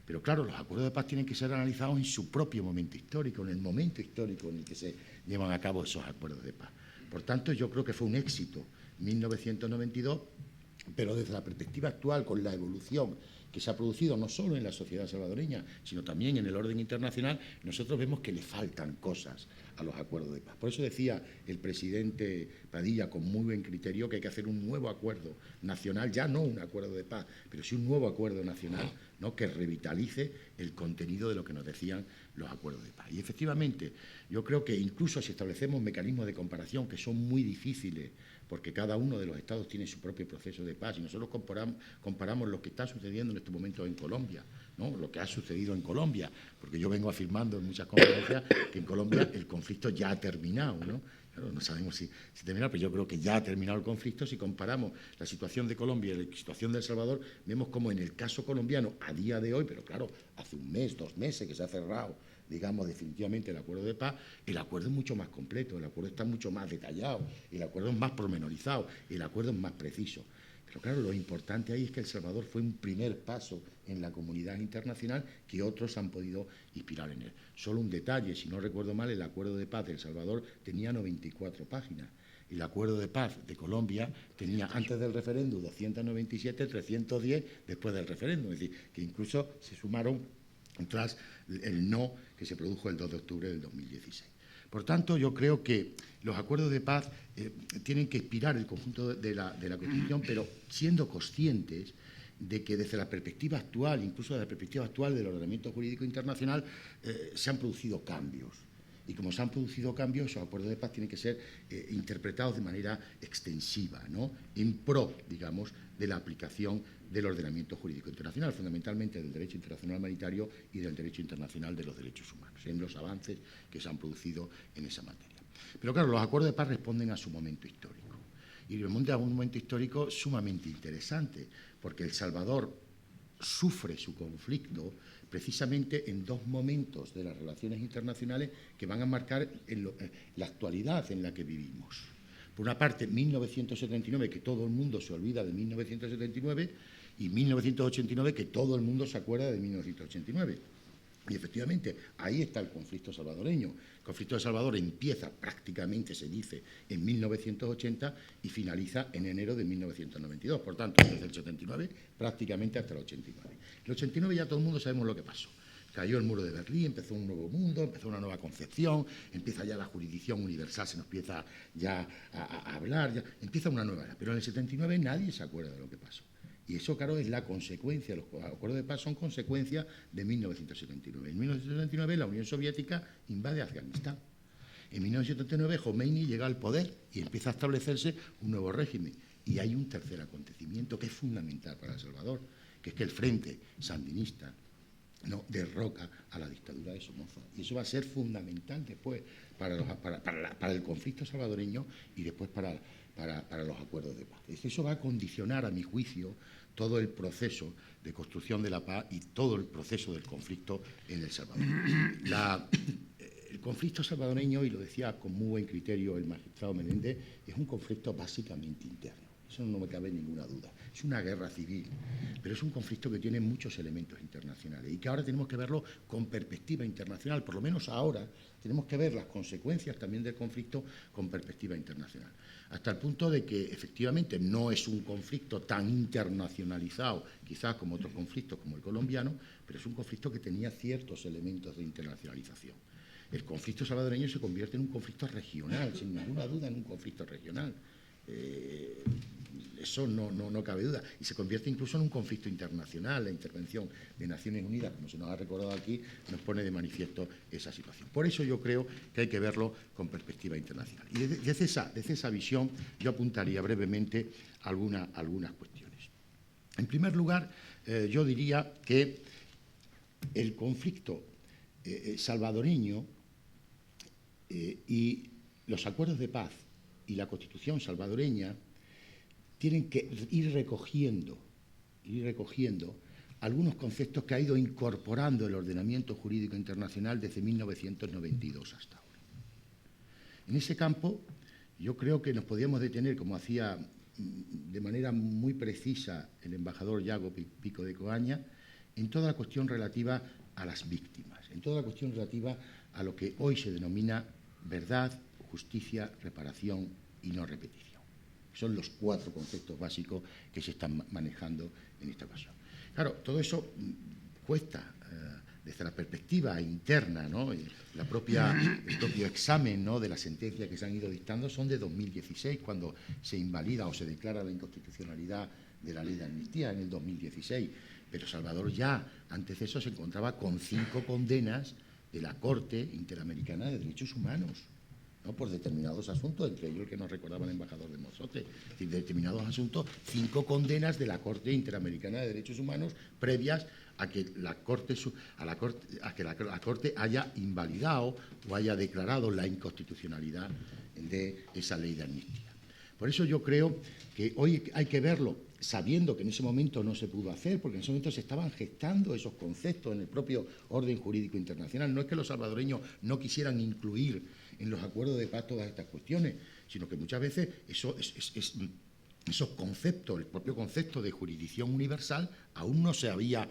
Pero claro, los acuerdos de paz tienen que ser analizados en su propio momento histórico, en el momento histórico en el que se llevan a cabo esos acuerdos de paz. Por tanto, yo creo que fue un éxito 1992, pero desde la perspectiva actual, con la evolución que se ha producido no solo en la sociedad salvadoreña, sino también en el orden internacional, nosotros vemos que le faltan cosas a los acuerdos de paz. Por eso decía el presidente Padilla, con muy buen criterio, que hay que hacer un nuevo acuerdo nacional, ya no un acuerdo de paz, pero sí un nuevo acuerdo nacional, ¿no?, que revitalice el contenido de lo que nos decían los acuerdos de paz. Y efectivamente, yo creo que incluso si establecemos mecanismos de comparación que son muy difíciles, porque cada uno de los estados tiene su propio proceso de paz, y nosotros comparamos lo que está sucediendo en estos momentos en Colombia, ¿no?, lo que ha sucedido en Colombia, porque yo vengo afirmando en muchas conferencias que en Colombia el conflicto ya ha terminado, ¿no? Claro, no sabemos si termina, pero yo creo que ya ha terminado el conflicto. Si comparamos la situación de Colombia y la situación de El Salvador, vemos como en el caso colombiano, a día de hoy, pero claro, hace un mes, 2 meses que se ha cerrado, digamos, definitivamente el acuerdo de paz, el acuerdo es mucho más completo, el acuerdo está mucho más detallado, el acuerdo es más pormenorizado, el acuerdo es más preciso. Pero claro, lo importante ahí es que El Salvador fue un primer paso en la comunidad internacional que otros han podido inspirar en él. Solo un detalle, si no recuerdo mal, el acuerdo de paz de El Salvador tenía 94 páginas. El acuerdo de paz de Colombia tenía antes del referéndum 297, 310 después del referéndum. Es decir, que incluso se sumaron tras el no que se produjo el 2 de octubre del 2016. Por tanto, yo creo que los acuerdos de paz tienen que inspirar el conjunto de la Constitución, pero siendo conscientes de que desde la perspectiva actual, incluso desde la perspectiva actual del ordenamiento jurídico internacional, se han producido cambios. Y como se han producido cambios, esos acuerdos de paz tienen que ser interpretados de manera extensiva, ¿no?, en pro, digamos, de la aplicación del ordenamiento jurídico internacional, fundamentalmente del derecho internacional humanitario y del derecho internacional de los derechos humanos, en los avances que se han producido en esa materia. Pero claro, los acuerdos de paz responden a su momento histórico. Y responden a un momento histórico sumamente interesante, porque El Salvador sufre su conflicto precisamente en dos momentos de las relaciones internacionales que van a marcar la actualidad en la que vivimos. Por una parte, 1979, que todo el mundo se olvida de 1979, y 1989, que todo el mundo se acuerda de 1989. Y efectivamente, ahí está el conflicto salvadoreño. El conflicto de Salvador empieza prácticamente, se dice, en 1980 y finaliza en enero de 1992. Por tanto, desde el 79 prácticamente hasta el 89. En el 89 ya todo el mundo sabemos lo que pasó. Cayó el muro de Berlín, empezó un nuevo mundo, empezó una nueva concepción, empieza ya la jurisdicción universal, se nos empieza ya a hablar, ya, empieza una nueva era. Pero en el 79 nadie se acuerda de lo que pasó. Y eso, claro, es la consecuencia, los acuerdos de paz son consecuencia de 1979. En 1979 la Unión Soviética invade Afganistán. En 1979 Khomeini llega al poder y empieza a establecerse un nuevo régimen. Y hay un tercer acontecimiento que es fundamental para El Salvador, que es que el Frente Sandinista no derroca a la dictadura de Somoza. Y eso va a ser fundamental después para el conflicto salvadoreño y después para los acuerdos de paz. Eso va a condicionar, a mi juicio, todo el proceso de construcción de la paz y todo el proceso del conflicto en El Salvador. El conflicto salvadoreño, y lo decía con muy buen criterio el magistrado Menéndez, es un conflicto básicamente interno. Eso no me cabe ninguna duda. Es una guerra civil, pero es un conflicto que tiene muchos elementos internacionales y que ahora tenemos que verlo con perspectiva internacional. Por lo menos ahora tenemos que ver las consecuencias también del conflicto con perspectiva internacional. Hasta el punto de que, efectivamente, no es un conflicto tan internacionalizado, quizás como otros conflictos, como el colombiano, pero es un conflicto que tenía ciertos elementos de internacionalización. El conflicto salvadoreño se convierte en un conflicto regional, sin ninguna duda en un conflicto regional. Eso no cabe duda. Y se convierte incluso en un conflicto internacional. La intervención de Naciones Unidas, como se nos ha recordado aquí, nos pone de manifiesto esa situación. Por eso yo creo que hay que verlo con perspectiva internacional. Y desde esa visión yo apuntaría brevemente algunas cuestiones. En primer lugar, yo diría que el conflicto salvadoreño y los acuerdos de paz y la Constitución salvadoreña tienen que ir recogiendo algunos conceptos que ha ido incorporando el ordenamiento jurídico internacional desde 1992 hasta ahora. En ese campo, yo creo que nos podíamos detener, como hacía de manera muy precisa el embajador Yago Pico de Coaña, en toda la cuestión relativa a las víctimas, en toda la cuestión relativa a lo que hoy se denomina verdad, justicia, reparación y no repetición. Son los 4 conceptos básicos que se están manejando en esta ocasión. Claro, todo eso cuesta desde la perspectiva interna, ¿no? El propio examen, ¿no?, de las sentencias que se han ido dictando son de 2016, cuando se invalida o se declara la inconstitucionalidad de la ley de amnistía en el 2016. Pero Salvador ya, antes de eso, se encontraba con 5 condenas de la Corte Interamericana de Derechos Humanos, ¿no?, por determinados asuntos, entre ellos el que nos recordaba el embajador de Mozote. Es decir, de determinados asuntos, 5 condenas de la Corte Interamericana de Derechos Humanos previas a que la Corte haya invalidado o haya declarado la inconstitucionalidad de esa ley de amnistía. Por eso yo creo que hoy hay que verlo sabiendo que en ese momento no se pudo hacer, porque en ese momento se estaban gestando esos conceptos en el propio orden jurídico internacional. No es que los salvadoreños no quisieran incluir en los acuerdos de paz todas estas cuestiones, sino que muchas veces esos conceptos, el propio concepto de jurisdicción universal, aún no se había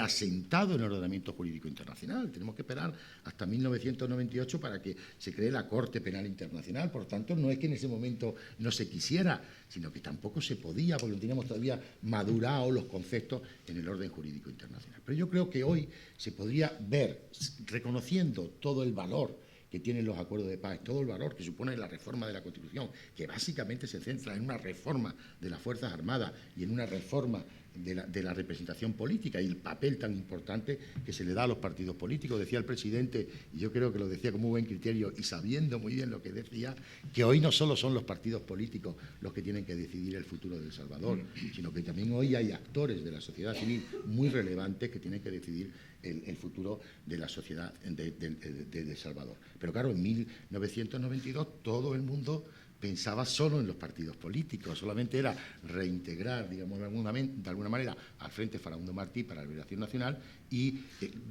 asentado en el ordenamiento jurídico internacional. Tenemos que esperar hasta 1998 para que se cree la Corte Penal Internacional. Por tanto, no es que en ese momento no se quisiera, sino que tampoco se podía, porque no teníamos todavía madurados los conceptos en el orden jurídico internacional. Pero yo creo que hoy se podría ver, reconociendo todo el valor que tienen los acuerdos de paz, todo el valor que supone la reforma de la Constitución, que básicamente se centra en una reforma de las Fuerzas Armadas y en una reforma de la representación política y el papel tan importante que se le da a los partidos políticos. Decía el presidente, y yo creo que lo decía con muy buen criterio y sabiendo muy bien lo que decía, que hoy no solo son los partidos políticos los que tienen que decidir el futuro de El Salvador, sino que también hoy hay actores de la sociedad civil muy relevantes que tienen que decidir el futuro de la sociedad de El Salvador. Pero claro, en 1992 todo el mundo pensaba solo en los partidos políticos, solamente era reintegrar, digamos, de alguna manera al Frente Farabundo Martí para la Liberación Nacional y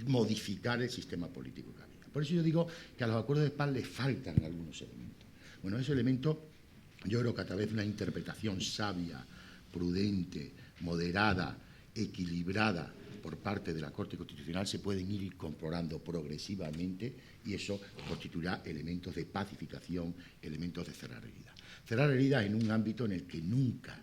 modificar el sistema político que había. Por eso yo digo que a los acuerdos de paz les faltan algunos elementos. Bueno, esos elementos yo creo que a través de una interpretación sabia, prudente, moderada, equilibrada por parte de la Corte Constitucional se pueden ir incorporando progresivamente y eso constituirá elementos de pacificación, elementos de cerrar heridas. Cerrar heridas en un ámbito en el que nunca,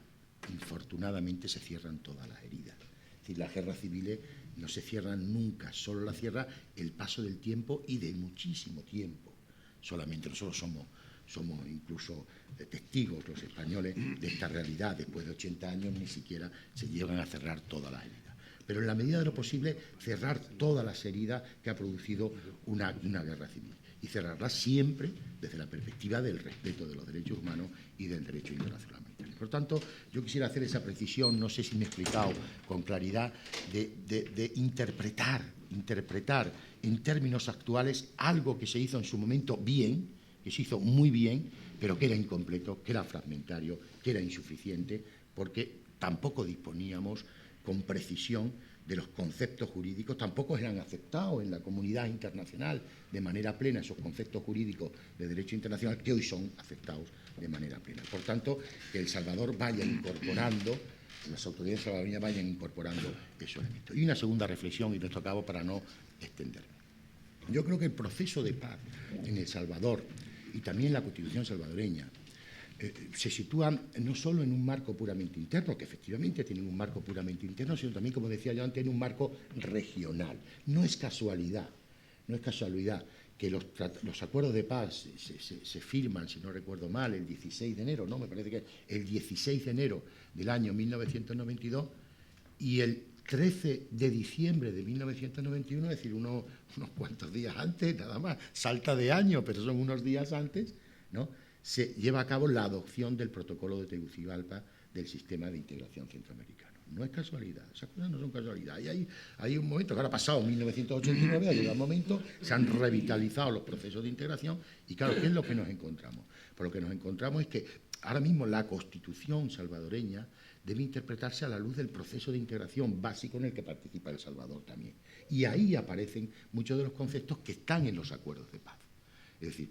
infortunadamente, se cierran todas las heridas. Es decir, las guerras civiles no se cierran nunca, solo las cierra el paso del tiempo y de muchísimo tiempo. Solamente nosotros somos incluso testigos, los españoles, de esta realidad. Después de 80 años ni siquiera se llegan a cerrar todas las heridas. Pero en la medida de lo posible cerrar todas las heridas que ha producido una guerra civil y cerrarlas siempre desde la perspectiva del respeto de los derechos humanos y del derecho internacional humanitario. Por tanto, yo quisiera hacer esa precisión, no sé si me he explicado con claridad, de interpretar en términos actuales algo que se hizo en su momento bien, que se hizo muy bien, pero que era incompleto, que era fragmentario, que era insuficiente, porque tampoco disponíamos con precisión de los conceptos jurídicos, tampoco eran aceptados en la comunidad internacional de manera plena esos conceptos jurídicos de derecho internacional que hoy son aceptados de manera plena. Por tanto, que El Salvador vaya incorporando, las autoridades salvadoreñas vayan incorporando esos elementos. Y una segunda reflexión, y esto acabo para no extenderme. Yo creo que el proceso de paz en El Salvador y también la Constitución salvadoreña se sitúan no solo en un marco puramente interno, que efectivamente tienen un marco puramente interno, sino también, como decía yo antes, en un marco regional. No es casualidad que los acuerdos de paz se firman, si no recuerdo mal, el 16 de enero, ¿no? Me parece que el 16 de enero del año 1992 y el 13 de diciembre de 1991, es decir, unos cuantos días antes, nada más, salta de año, pero son unos días antes, ¿no? Se lleva a cabo la adopción del protocolo de Tegucigalpa del sistema de integración centroamericano. No es casualidad, esas cosas no son casualidad. Y hay un momento, que ahora ha pasado 1989, ha llegado un momento, se han revitalizado los procesos de integración y claro, ¿qué es lo que nos encontramos? Pues lo que nos encontramos es que ahora mismo la Constitución salvadoreña debe interpretarse a la luz del proceso de integración básico en el que participa El Salvador también. Y ahí aparecen muchos de los conceptos que están en los acuerdos de paz. Es decir,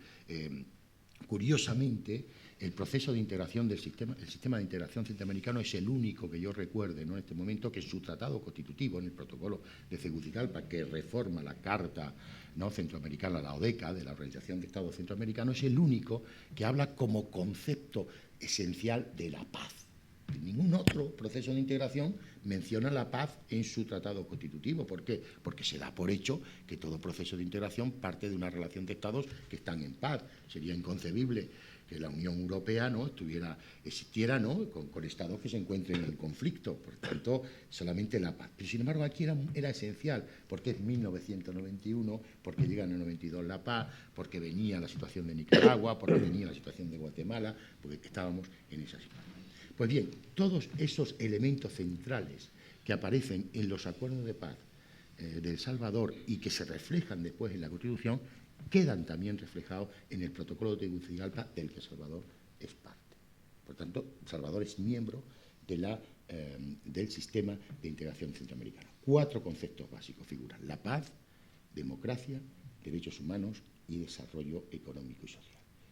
curiosamente, el proceso de integración el sistema de integración centroamericano es el único que yo recuerde, ¿no?, en este momento, que su tratado constitutivo, en el protocolo de Tegucigalpa, que reforma la Carta, ¿no?, centroamericana, la ODECA, de la Organización de Estados Centroamericanos, es el único que habla como concepto esencial de la paz. Ningún otro proceso de integración menciona la paz en su tratado constitutivo. ¿Por qué? Porque se da por hecho que todo proceso de integración parte de una relación de estados que están en paz. Sería inconcebible que la Unión Europea no existiera, ¿no?, con estados que se encuentren en conflicto. Por tanto, solamente la paz. Pero, sin embargo, aquí era esencial, porque es 1991, porque llega en el 92 la paz, porque venía la situación de Nicaragua, porque venía la situación de Guatemala, porque estábamos en esa situación. Pues bien, todos esos elementos centrales que aparecen en los acuerdos de paz de El Salvador y que se reflejan después en la Constitución, quedan también reflejados en el protocolo de Tegucigalpa del que El Salvador es parte. Por tanto, El Salvador es miembro del sistema de integración centroamericano. 4 conceptos básicos figuran: la paz, democracia, derechos humanos y desarrollo económico y social.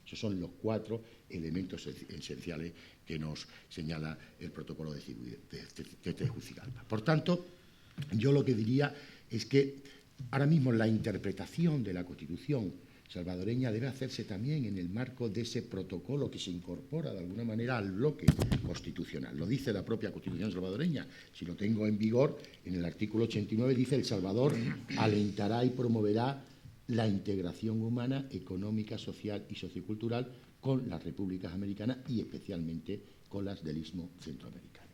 Esos son los 4 elementos esenciales que nos señala el protocolo de Tegucigalpa. Por tanto, yo lo que diría es que ahora mismo la interpretación de la Constitución salvadoreña debe hacerse también en el marco de ese protocolo que se incorpora de alguna manera al bloque constitucional. Lo dice la propia Constitución salvadoreña. Si lo tengo en vigor, en el artículo 89 dice: El Salvador alentará y promoverá la integración humana, económica, social y sociocultural con las repúblicas americanas y especialmente con las del Istmo centroamericano.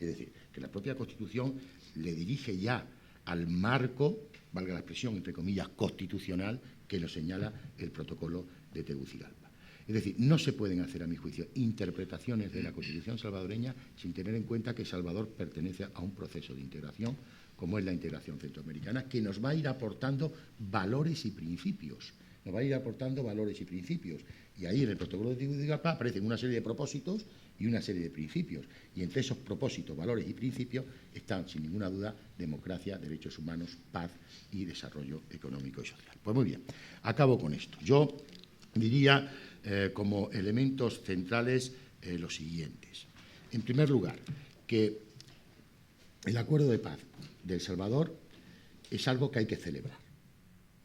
Es decir, que la propia Constitución le dirige ya al marco, valga la expresión, entre comillas, constitucional, que lo señala el protocolo de Tegucigalpa. Es decir, no se pueden hacer, a mi juicio, interpretaciones de la Constitución salvadoreña sin tener en cuenta que Salvador pertenece a un proceso de integración, como es la integración centroamericana, que nos va a ir aportando valores y principios. Nos va a ir aportando valores y principios. Y ahí en el protocolo de Tegucigalpa aparecen una serie de propósitos y una serie de principios. Y entre esos propósitos, valores y principios están, sin ninguna duda, democracia, derechos humanos, paz y desarrollo económico y social. Pues muy bien, acabo con esto. Yo diría como elementos centrales los siguientes. En primer lugar, que el acuerdo de paz de El Salvador es algo que hay que celebrar.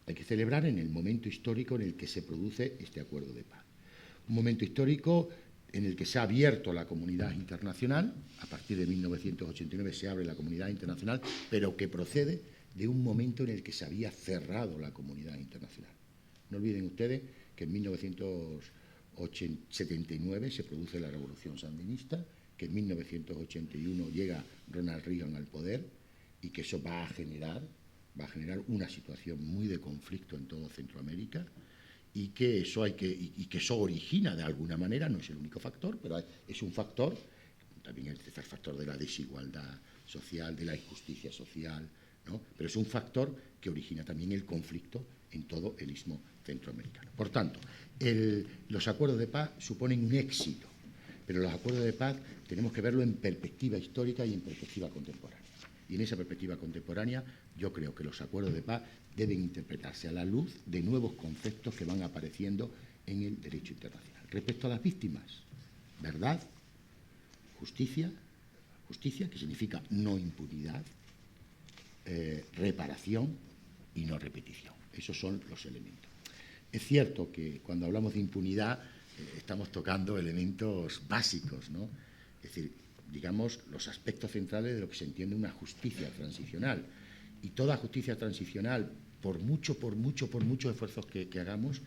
Hay que celebrar en el momento histórico en el que se produce este acuerdo de paz. Un momento histórico en el que se ha abierto la comunidad internacional, a partir de 1989 se abre la comunidad internacional, pero que procede de un momento en el que se había cerrado la comunidad internacional. No olviden ustedes que en 1979 se produce la Revolución Sandinista, que en 1981 llega Ronald Reagan al poder y que eso va a generar una situación muy de conflicto en todo Centroamérica y que eso origina de alguna manera, no es el único factor, pero es un factor, también el tercer factor de la desigualdad social, de la injusticia social, ¿no? Pero es un factor que origina también el conflicto en todo el istmo centroamericano. Por tanto, los acuerdos de paz suponen un éxito, pero los acuerdos de paz tenemos que verlo en perspectiva histórica y en perspectiva contemporánea. Y en esa perspectiva contemporánea yo creo que los acuerdos de paz deben interpretarse a la luz de nuevos conceptos que van apareciendo en el derecho internacional. Respecto a las víctimas, verdad, justicia, que significa no impunidad, reparación y no repetición. Esos son los elementos. Es cierto que cuando hablamos de impunidad estamos tocando elementos básicos, ¿no? Es decir, digamos, los aspectos centrales de lo que se entiende una justicia transicional. Y toda justicia transicional, por muchos esfuerzos que hagamos,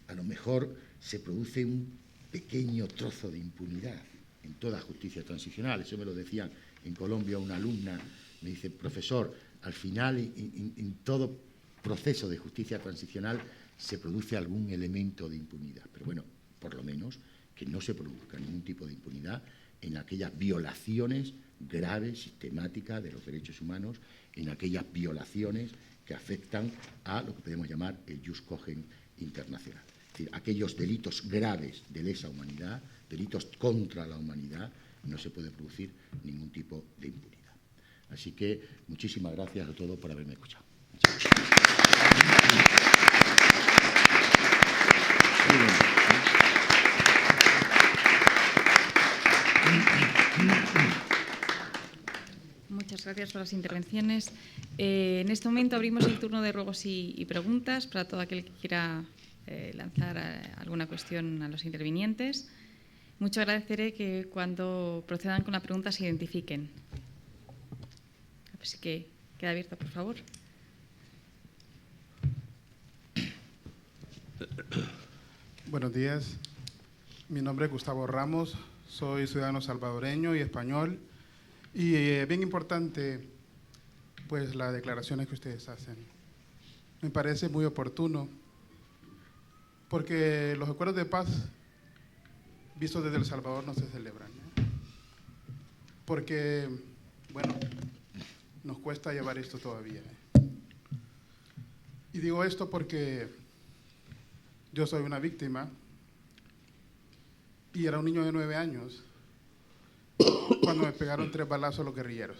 a lo mejor se produce un pequeño trozo de impunidad en toda justicia transicional. Eso me lo decía en Colombia una alumna, me dice, profesor, al final en todo proceso de justicia transicional se produce algún elemento de impunidad. Pero bueno, por lo menos que no se produzca ningún tipo de impunidad en aquellas violaciones graves, sistemáticas de los derechos humanos, en aquellas violaciones que afectan a lo que podemos llamar el jus cogens internacional. Es decir, aquellos delitos graves de lesa humanidad, delitos contra la humanidad, no se puede producir ningún tipo de impunidad. Así que muchísimas gracias a todos por haberme escuchado. Muchas gracias por las intervenciones. En este momento abrimos el turno de ruegos y preguntas para todo aquel que quiera lanzar alguna cuestión a los intervinientes. Mucho agradeceré que cuando procedan con la pregunta se identifiquen. Así que queda abierto, por favor. Buenos días. Mi nombre es Gustavo Ramos. Soy ciudadano salvadoreño y español. Y bien importante, pues, las declaraciones que ustedes hacen. Me parece muy oportuno, porque los acuerdos de paz, vistos desde El Salvador, no se celebran, ¿no? Porque, bueno, nos cuesta llevar esto todavía. Y digo esto porque yo soy una víctima y era un niño de 9 años cuando me pegaron 3 balazos los guerrilleros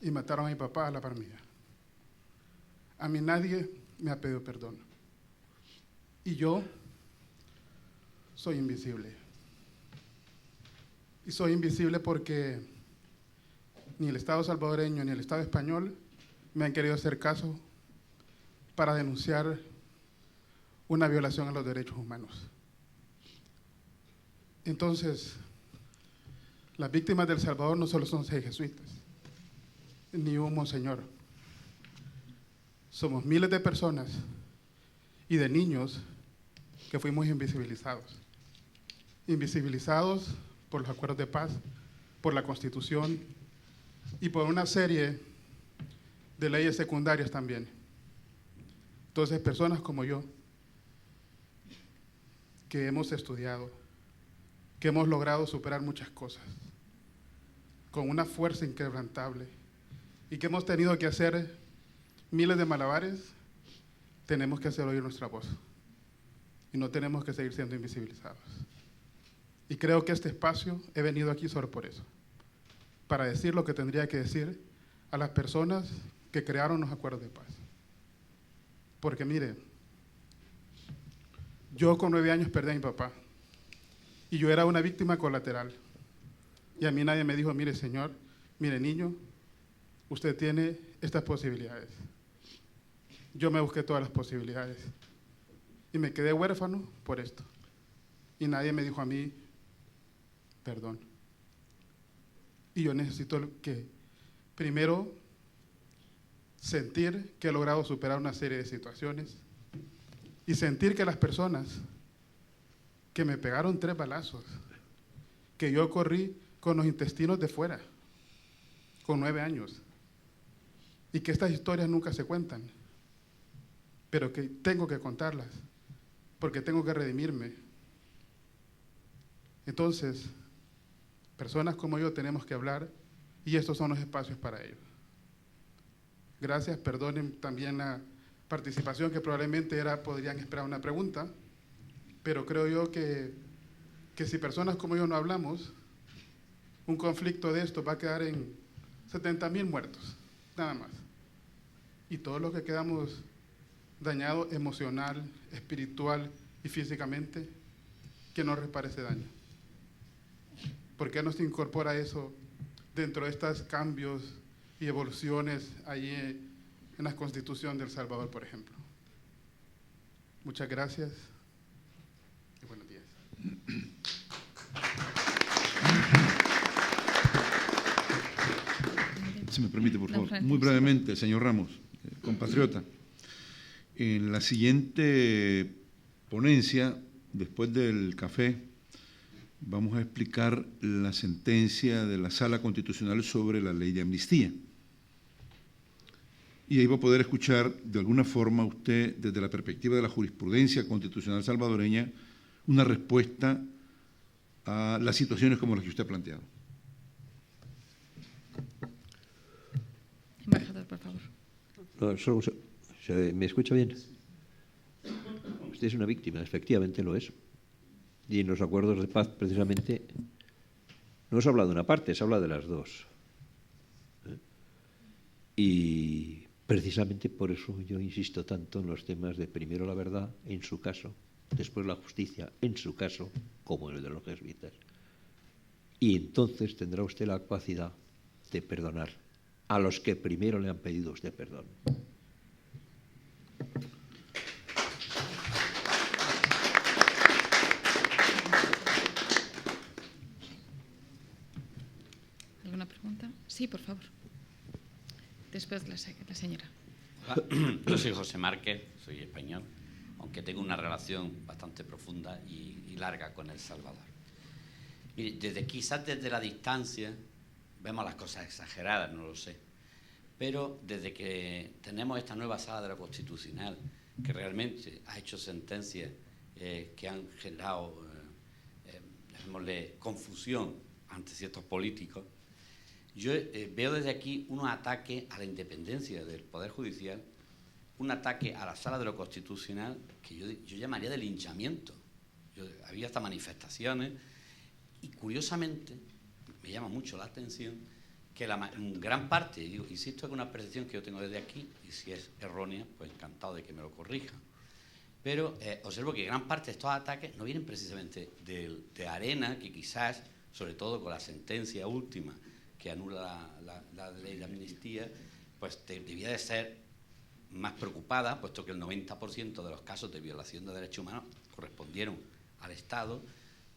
y mataron a mi papá a la par mía. A mí nadie me ha pedido perdón y yo soy invisible. Y soy invisible porque ni el Estado salvadoreño ni el Estado español me han querido hacer caso para denunciar una violación a los derechos humanos. Entonces, las víctimas de El Salvador no solo son 6 jesuitas, ni un monseñor. Somos miles de personas y de niños que fuimos invisibilizados. Invisibilizados por los acuerdos de paz, por la Constitución y por una serie de leyes secundarias también. Entonces, personas como yo, que hemos estudiado, que hemos logrado superar muchas cosas, con una fuerza inquebrantable, y que hemos tenido que hacer miles de malabares, tenemos que hacer oír nuestra voz. Y no tenemos que seguir siendo invisibilizados. Y creo que este espacio, he venido aquí solo por eso, para decir lo que tendría que decir a las personas que crearon los acuerdos de paz. Porque mire, yo con 9 años perdí a mi papá, y yo era una víctima colateral. Y a mí nadie me dijo, mire señor, mire niño, usted tiene estas posibilidades. Yo me busqué todas las posibilidades y me quedé huérfano por esto. Y nadie me dijo a mí, perdón. Y yo necesito que, primero, sentir que he logrado superar una serie de situaciones y sentir que las personas que me pegaron 3 balazos, que yo corrí con los intestinos de fuera, con 9 años, y que estas historias nunca se cuentan, pero que tengo que contarlas, porque tengo que redimirme. Entonces, personas como yo tenemos que hablar, y estos son los espacios para ello. Gracias, perdonen también la participación, que probablemente podrían esperar una pregunta, pero creo yo que si personas como yo no hablamos, un conflicto de esto va a quedar en 70,000 muertos, nada más. Y todos los que quedamos dañados emocional, espiritual y físicamente, que nos repare ese daño. ¿Por qué no se incorpora eso dentro de estos cambios y evoluciones allí en la Constitución de El Salvador, por ejemplo? Muchas gracias y buenos días. Si me permite, por favor. Don Muy brevemente, señor Ramos, compatriota. En la siguiente ponencia, después del café, vamos a explicar la sentencia de la Sala Constitucional sobre la ley de amnistía. Y ahí va a poder escuchar, de alguna forma, usted, desde la perspectiva de la jurisprudencia constitucional salvadoreña, una respuesta a las situaciones como las que usted ha planteado. Embajador, por favor. No, ¿me escucha bien? Usted es una víctima, efectivamente lo es. Y en los acuerdos de paz, precisamente, no se habla de una parte, se habla de las dos. Y precisamente por eso yo insisto tanto en los temas de primero la verdad, en su caso, después la justicia, en su caso, como en el de los jesuitas. Y entonces tendrá usted la capacidad de perdonar a los que primero le han pedido usted perdón. ¿Alguna pregunta? Sí, por favor. Después la señora. Yo soy José Márquez, soy español, aunque tengo una relación bastante profunda y larga con El Salvador. Mire, quizás desde la distancia vemos las cosas exageradas, no lo sé, pero desde que tenemos esta nueva sala de la Constitucional, que realmente ha hecho sentencias que han generado, llamémosle, confusión ante ciertos políticos, yo veo desde aquí unos ataques a la independencia del Poder Judicial, un ataque a la Sala de lo Constitucional que yo llamaría de linchamiento. Había hasta manifestaciones y, curiosamente, me llama mucho la atención que gran parte, insisto, es una percepción que yo tengo desde aquí, y si es errónea, pues encantado de que me lo corrijan. Pero observo que gran parte de estos ataques no vienen precisamente de Arena, que quizás, sobre todo con la sentencia última que anula la ley de amnistía, pues debía de ser más preocupada, puesto que el 90% de los casos de violación de derechos humanos correspondieron al Estado,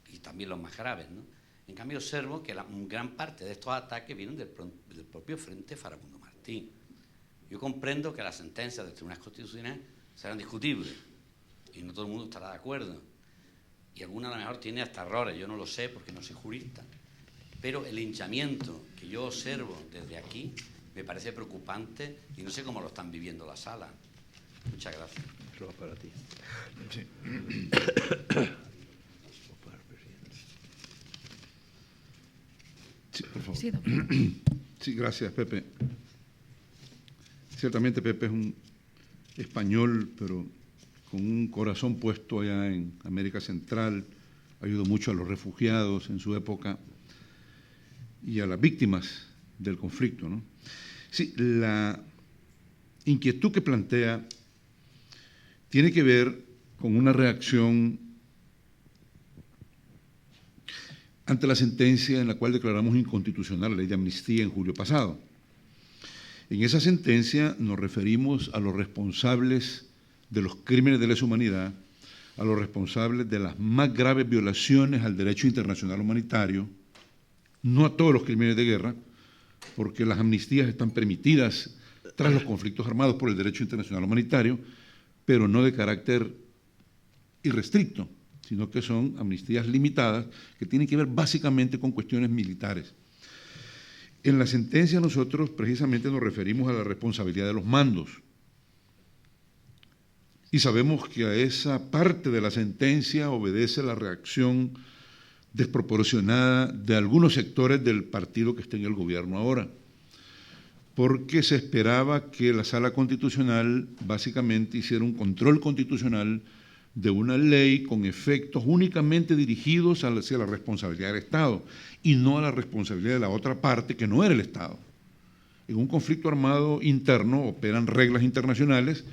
y también los más graves, ¿no? En cambio, observo que gran parte de estos ataques vienen del propio Frente Farabundo Martín. Yo comprendo que las sentencias del Tribunal Constitucional serán discutibles, y no todo el mundo estará de acuerdo. Y alguna a lo mejor tiene hasta errores, yo no lo sé porque no soy jurista. pero el hinchamiento que yo observo desde aquí me parece preocupante y no sé cómo lo están viviendo la sala. Muchas gracias. Eso va para ti. Sí. Sí, por favor. Sí, don. Sí, gracias, Pepe. Ciertamente Pepe es un español, pero con un corazón puesto allá en América Central, ayudó mucho a los refugiados en su época y a las víctimas del conflicto, ¿no? Sí, la inquietud que plantea tiene que ver con una reacción ante la sentencia en la cual declaramos inconstitucional la ley de amnistía en julio pasado. En esa sentencia nos referimos a los responsables de los crímenes de lesa humanidad, a los responsables de las más graves violaciones al derecho internacional humanitario, no a todos los crímenes de guerra, porque las amnistías están permitidas tras los conflictos armados por el derecho internacional humanitario, pero no de carácter irrestricto, sino que son amnistías limitadas que tienen que ver básicamente con cuestiones militares. En la sentencia nosotros precisamente nos referimos a la responsabilidad de los mandos y sabemos que a esa parte de la sentencia obedece la reacción desproporcionada de algunos sectores del partido que está en el gobierno ahora, porque se esperaba que la Sala Constitucional básicamente hiciera un control constitucional de una ley con efectos únicamente dirigidos hacia la responsabilidad del Estado y no a la responsabilidad de la otra parte, que no era el Estado. En un conflicto armado interno operan reglas internacionales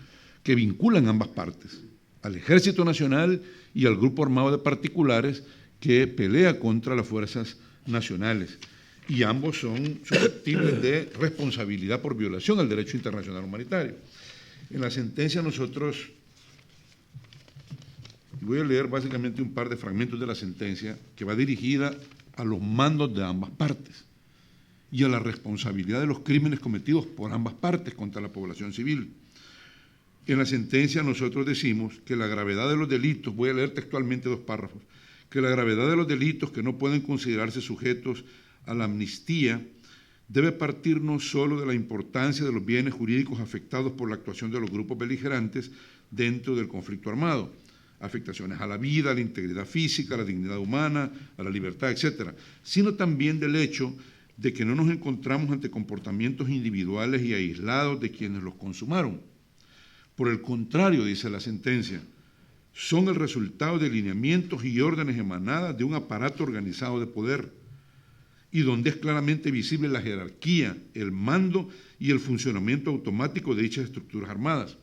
que vinculan ambas partes, al Ejército Nacional y al grupo armado de particulares que pelea contra las fuerzas nacionales. Y ambos son susceptibles de responsabilidad por violación al derecho internacional humanitario. En la sentencia nosotros, voy a leer básicamente un par de fragmentos de la sentencia que va dirigida a los mandos de ambas partes y a la responsabilidad de los crímenes cometidos por ambas partes contra la población civil. En la sentencia nosotros decimos que la gravedad de los delitos, voy a leer textualmente 2 párrafos, que la gravedad de los delitos que no pueden considerarse sujetos a la amnistía debe partir no solo de la importancia de los bienes jurídicos afectados por la actuación de los grupos beligerantes dentro del conflicto armado, afectaciones a la vida, a la integridad física, a la dignidad humana, a la libertad, etcétera, sino también del hecho de que no nos encontramos ante comportamientos individuales y aislados de quienes los consumaron. Por el contrario, dice la sentencia, son el resultado de lineamientos y órdenes emanadas de un aparato organizado de poder y donde es claramente visible la jerarquía, el mando y el funcionamiento automático de dichas estructuras armadas.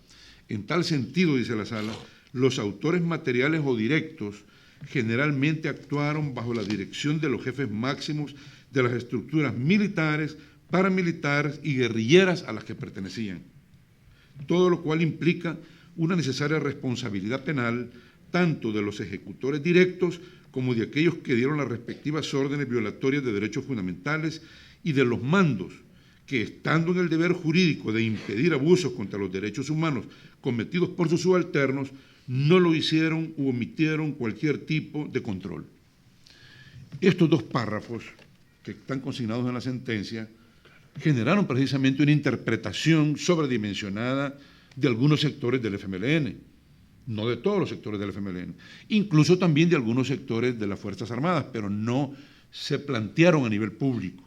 En tal sentido, dice la Sala, los autores materiales o directos generalmente actuaron bajo la dirección de los jefes máximos de las estructuras militares, paramilitares y guerrilleras a las que pertenecían, todo lo cual implica una necesaria responsabilidad penal tanto de los ejecutores directos como de aquellos que dieron las respectivas órdenes violatorias de derechos fundamentales y de los mandos que, estando en el deber jurídico de impedir abusos contra los derechos humanos cometidos por sus subalternos, no lo hicieron u omitieron cualquier tipo de control. Estos 2 párrafos que están consignados en la sentencia generaron precisamente una interpretación sobredimensionada de algunos sectores del FMLN, no de todos los sectores del FMLN, incluso también de algunos sectores de las Fuerzas Armadas, pero no se plantearon a nivel público.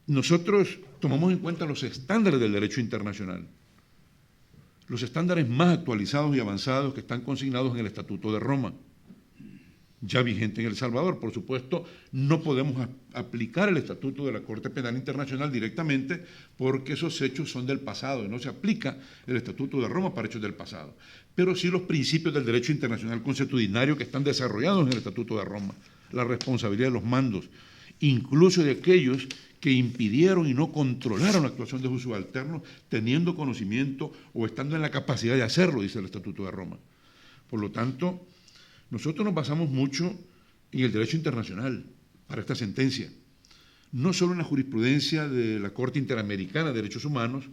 Nosotros tomamos en cuenta los estándares del derecho internacional, los estándares más actualizados y avanzados que están consignados en el Estatuto de Roma, ya vigente en El Salvador. Por supuesto, no podemos aplicar el Estatuto de la Corte Penal Internacional directamente porque esos hechos son del pasado y no se aplica el Estatuto de Roma para hechos del pasado, pero sí los principios del derecho internacional consuetudinario que están desarrollados en el Estatuto de Roma, la responsabilidad de los mandos, incluso de aquellos que impidieron y no controlaron la actuación de sus subalternos teniendo conocimiento o estando en la capacidad de hacerlo, dice el Estatuto de Roma. Por lo tanto, nosotros nos basamos mucho en el derecho internacional para esta sentencia, no solo en la jurisprudencia de la Corte Interamericana de Derechos Humanos,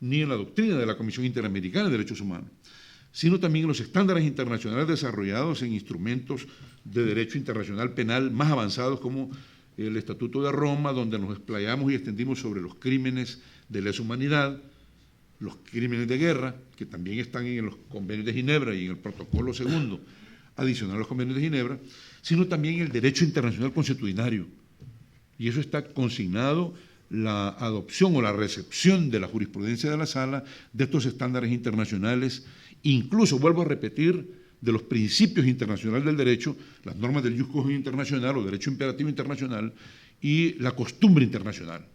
ni en la doctrina de la Comisión Interamericana de Derechos Humanos, sino también en los estándares internacionales desarrollados en instrumentos de derecho internacional penal más avanzados como el Estatuto de Roma, donde nos explayamos y extendimos sobre los crímenes de lesa humanidad, los crímenes de guerra, que también están en los convenios de Ginebra y en el protocolo segundo adicional a los convenios de Ginebra, sino también el derecho internacional consuetudinario. Y eso está consignado, la adopción o la recepción de la jurisprudencia de la Sala de estos estándares internacionales, incluso, vuelvo a repetir, de los principios internacionales del derecho, las normas del jus cogens internacional o derecho imperativo internacional y la costumbre internacional,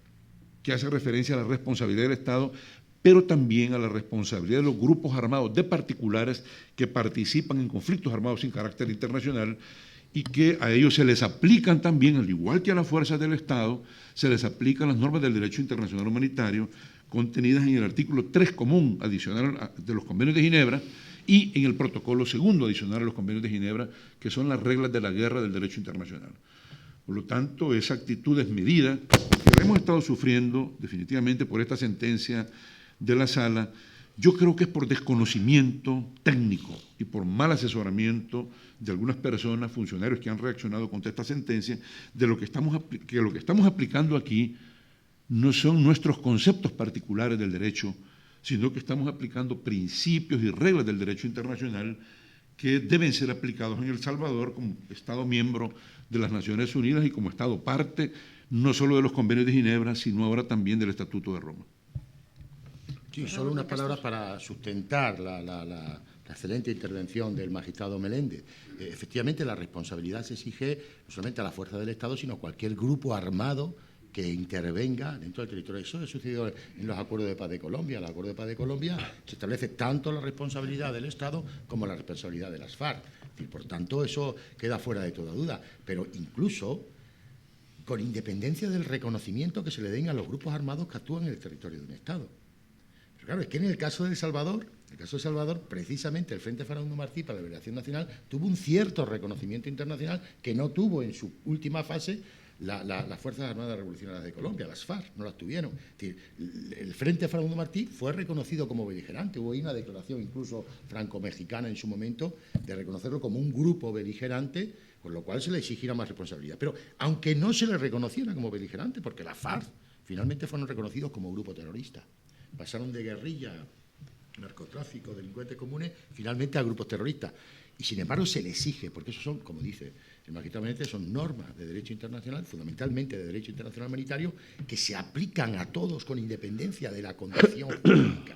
que hace referencia a la responsabilidad del Estado, pero también a la responsabilidad de los grupos armados de particulares que participan en conflictos armados sin carácter internacional y que a ellos se les aplican también, al igual que a las fuerzas del Estado, se les aplican las normas del derecho internacional humanitario contenidas en el artículo 3 común adicional de los convenios de Ginebra y en el protocolo segundo adicional a los convenios de Ginebra, que son las reglas de la guerra del derecho internacional. Por lo tanto, esa actitud desmedida, que hemos estado sufriendo definitivamente por esta sentencia de la Sala, yo creo que es por desconocimiento técnico y por mal asesoramiento de algunas personas, funcionarios que han reaccionado contra esta sentencia, de lo que estamos aplicando aquí no son nuestros conceptos particulares del derecho, sino que estamos aplicando principios y reglas del derecho internacional que deben ser aplicados en El Salvador como Estado miembro de las Naciones Unidas y como Estado parte no solo de los convenios de Ginebra, sino ahora también del Estatuto de Roma. Sí, solo unas palabras para sustentar la excelente intervención del magistrado Meléndez. Efectivamente, la responsabilidad se exige no solamente a la fuerza del Estado, sino a cualquier grupo armado que intervenga dentro del territorio. Eso ha sucedido en los acuerdos de paz de Colombia. En el acuerdo de paz de Colombia se establece tanto la responsabilidad del Estado como la responsabilidad de las FARC. Y por tanto, eso queda fuera de toda duda. Pero incluso con independencia del reconocimiento que se le den a los grupos armados que actúan en el territorio de un Estado. Pero claro, es que en el caso de El Salvador, precisamente el Frente Farabundo Martí para la Liberación Nacional tuvo un cierto reconocimiento internacional que no tuvo en su última fase las Fuerzas Armadas Revolucionarias de Colombia, las FARC, no las tuvieron. Es decir, el Frente Farabundo Martí fue reconocido como beligerante. Hubo ahí una declaración incluso franco-mexicana en su momento de reconocerlo como un grupo beligerante, con lo cual se le exigirá más responsabilidad. Pero aunque no se le reconociera como beligerante, porque las FARC finalmente fueron reconocidos como grupo terrorista, pasaron de guerrilla, narcotráfico, delincuentes comunes, finalmente a grupos terroristas. Y sin embargo se le exige, porque eso son, como dice el magistrado Menéndez, son normas de derecho internacional, fundamentalmente de derecho internacional humanitario, que se aplican a todos con independencia de la condición jurídica,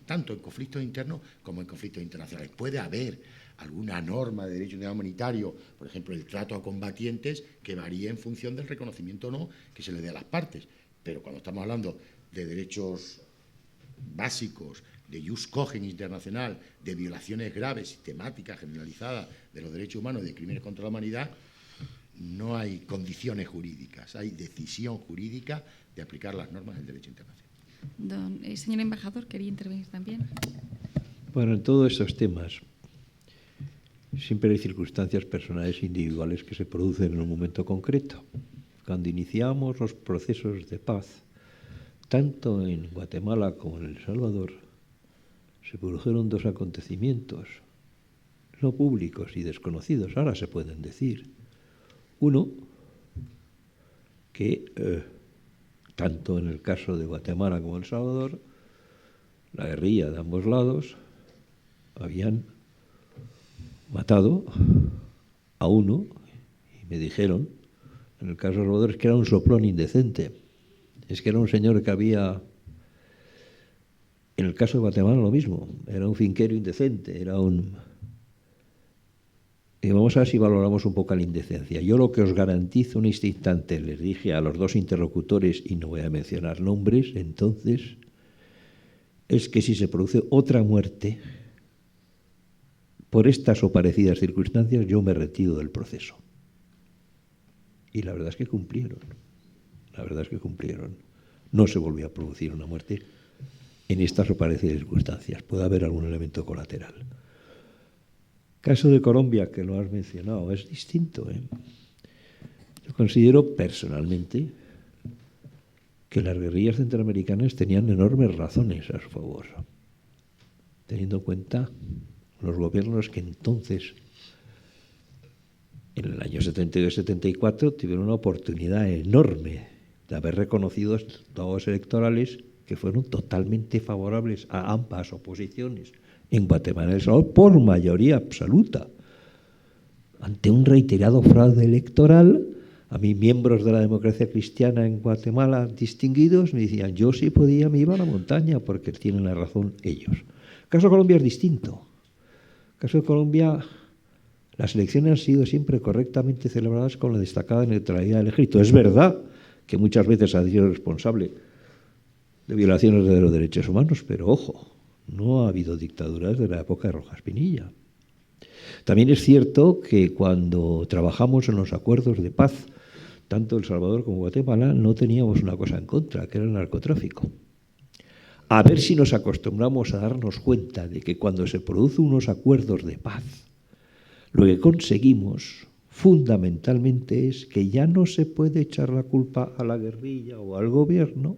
tanto en conflictos internos como en conflictos internacionales. Puede haber alguna norma de derecho internacional humanitario, por ejemplo, el trato a combatientes, que varíe en función del reconocimiento o no que se le dé a las partes. Pero cuando estamos hablando de derechos básicos, de jus cogens internacional, de violaciones graves, sistemáticas, generalizadas de los derechos humanos y de crímenes contra la humanidad, no hay condiciones jurídicas, hay decisión jurídica de aplicar las normas del derecho internacional. Señor embajador, ¿quería intervenir también? Bueno, en todos estos temas siempre hay circunstancias personales individuales que se producen en un momento concreto. Cuando iniciamos los procesos de paz, tanto en Guatemala como en El Salvador, se produjeron dos acontecimientos, no públicos y desconocidos, ahora se pueden decir. Uno, que tanto en el caso de Guatemala como El Salvador, la guerrilla de ambos lados habían matado a uno, y me dijeron, en el caso de El Salvador, es que era un soplón indecente. Es que era un señor que había, en el caso de Guatemala lo mismo, era un finquero indecente, era un... Y vamos a ver si valoramos un poco la indecencia. Yo lo que os garantizo en este instante, les dije a los dos interlocutores, y no voy a mencionar nombres, entonces, es que si se produce otra muerte por estas o parecidas circunstancias, yo me retiro del proceso. Y la verdad es que cumplieron. La verdad es que cumplieron. No se volvió a producir una muerte en estas o parecidas circunstancias. Puede haber algún elemento colateral. Caso de Colombia, que lo has mencionado, es distinto. Yo considero personalmente que las guerrillas centroamericanas tenían enormes razones a su favor, teniendo en cuenta los gobiernos que entonces en el año 72-74 tuvieron una oportunidad enorme de haber reconocido estados electorales que fueron totalmente favorables a ambas oposiciones en Guatemala y El Salvador por mayoría absoluta. Ante un reiterado fraude electoral, a mí miembros de la democracia cristiana en Guatemala distinguidos me decían, yo si podía me iba a la montaña porque tienen la razón ellos. El caso de Colombia es distinto. El caso de Colombia, las elecciones han sido siempre correctamente celebradas con la destacada neutralidad del ejército. Es verdad que muchas veces ha sido responsable de violaciones de los derechos humanos, pero ojo, no ha habido dictaduras de la época de Rojas Pinilla. También es cierto que cuando trabajamos en los acuerdos de paz, tanto El Salvador como Guatemala, no teníamos una cosa en contra, que era el narcotráfico. A ver si nos acostumbramos a darnos cuenta de que cuando se producen unos acuerdos de paz, lo que conseguimos fundamentalmente es que ya no se puede echar la culpa a la guerrilla o al gobierno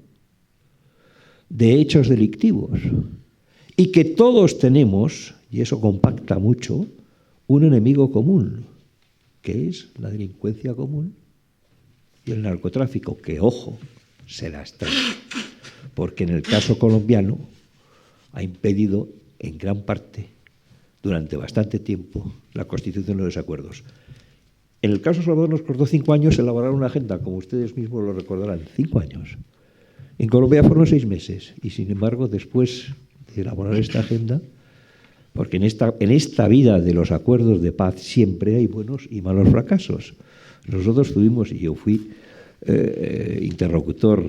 de hechos delictivos y que todos tenemos, y eso compacta mucho, un enemigo común, que es la delincuencia común y el narcotráfico, que, ojo, se las trae, porque en el caso colombiano ha impedido en gran parte, durante bastante tiempo, la constitución de los acuerdos. En el caso de Salvador nos costó 5 años elaborar una agenda, como ustedes mismos lo recordarán, 5 años. En Colombia fueron 6 meses y, sin embargo, después de elaborar esta agenda, porque en esta vida de los acuerdos de paz siempre hay buenos y malos fracasos. Nosotros tuvimos, y yo fui interlocutor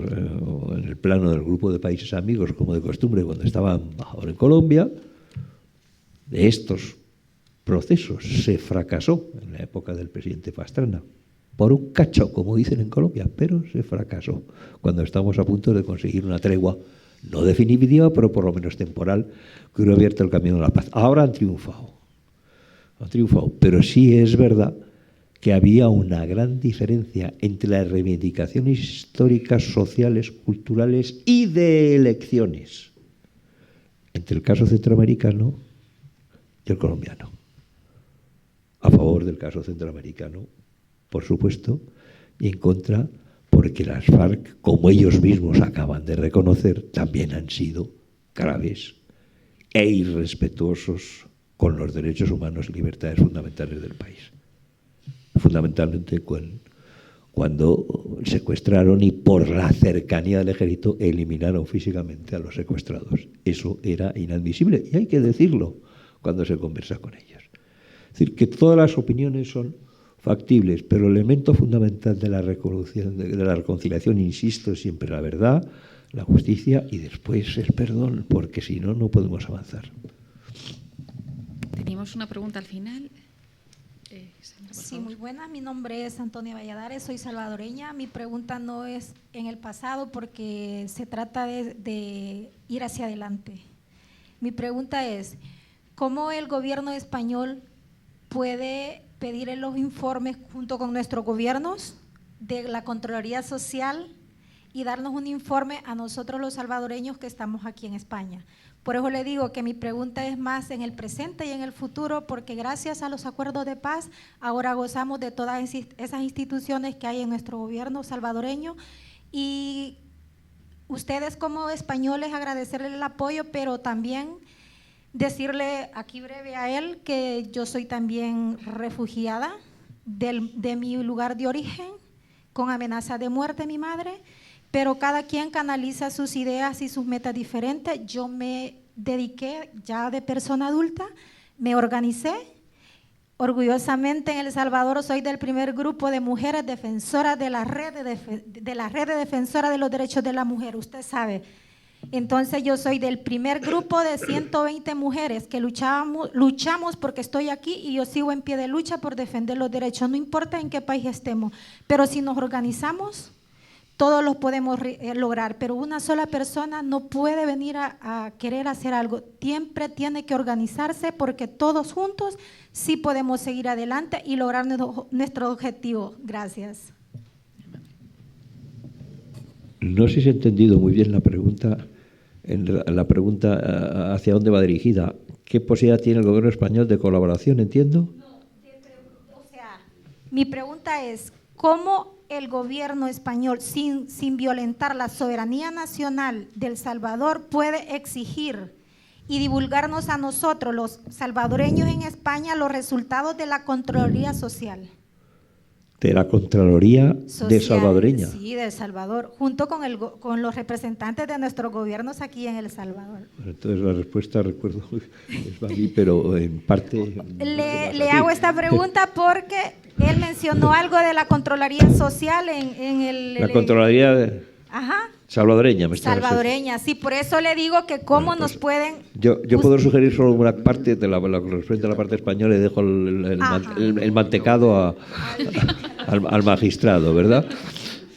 en el plano del grupo de países amigos, como de costumbre, cuando estaba embajador en Colombia, de estos procesos se fracasó en la época del presidente Pastrana, por un cacho, como dicen en Colombia, pero se fracasó cuando estamos a punto de conseguir una tregua, no definitiva, pero por lo menos temporal, que hubiera abierto el camino a la paz. Ahora han triunfado, pero sí es verdad que había una gran diferencia entre las reivindicaciones históricas, sociales, culturales y de elecciones entre el caso centroamericano y el colombiano. A favor del caso centroamericano, por supuesto, y en contra porque las FARC, como ellos mismos acaban de reconocer, también han sido graves e irrespetuosos con los derechos humanos y libertades fundamentales del país. Fundamentalmente cuando secuestraron y por la cercanía del ejército eliminaron físicamente a los secuestrados. Eso era inadmisible y hay que decirlo cuando se conversa con ellos. Es decir, que todas las opiniones son factibles, pero el elemento fundamental de la reconciliación, insisto, es siempre la verdad, la justicia y después el perdón, porque si no, no podemos avanzar. Teníamos una pregunta al final. Sí, muy buena. Mi nombre es Antonia Valladares, soy salvadoreña. Mi pregunta no es en el pasado porque se trata de ir hacia adelante. Mi pregunta es, ¿cómo el gobierno español puede pedir en los informes junto con nuestros gobiernos de la Contraloría Social y darnos un informe a nosotros los salvadoreños que estamos aquí en España? Por eso le digo que mi pregunta es más en el presente y en el futuro, porque gracias a los acuerdos de paz ahora gozamos de todas esas instituciones que hay en nuestro gobierno salvadoreño, y ustedes como españoles agradecerle el apoyo, pero también decirle aquí breve a él que yo soy también refugiada de mi lugar de origen, con amenaza de muerte mi madre, pero cada quien canaliza sus ideas y sus metas diferentes. Yo me dediqué ya de persona adulta, me organicé. Orgullosamente en El Salvador soy del primer grupo de mujeres defensoras de la red de defensoras de los derechos de la mujer, usted sabe. Entonces yo soy del primer grupo de 120 mujeres que luchamos porque estoy aquí y yo sigo en pie de lucha por defender los derechos, no importa en qué país estemos, pero si nos organizamos, todos los podemos lograr, pero una sola persona no puede venir a querer hacer algo, siempre tiene que organizarse porque todos juntos sí podemos seguir adelante y lograr nuestro objetivo. Gracias. No sé si he entendido muy bien la pregunta hacia dónde va dirigida. ¿Qué posibilidad tiene el gobierno español de colaboración, entiendo? No, o sea, Mi pregunta es, ¿cómo el gobierno español, sin violentar la soberanía nacional de El Salvador, puede exigir y divulgarnos a nosotros, los salvadoreños en España, los resultados de la Contraloría Social? De la Contraloría de salvadoreña. Sí, de El Salvador, junto con los representantes de nuestros gobiernos aquí en El Salvador. Bueno, entonces la respuesta, recuerdo, es para mí, pero en parte… Le hago esta pregunta porque él mencionó algo de la Contraloría Social en el… La Contraloría Ajá. salvadoreña. Salvadoreña, sí, por eso le digo que cómo bueno, pues, nos pueden… Yo puedo sugerir solo una parte de la correspondiente a la parte española y dejo el mantecado al magistrado, ¿verdad?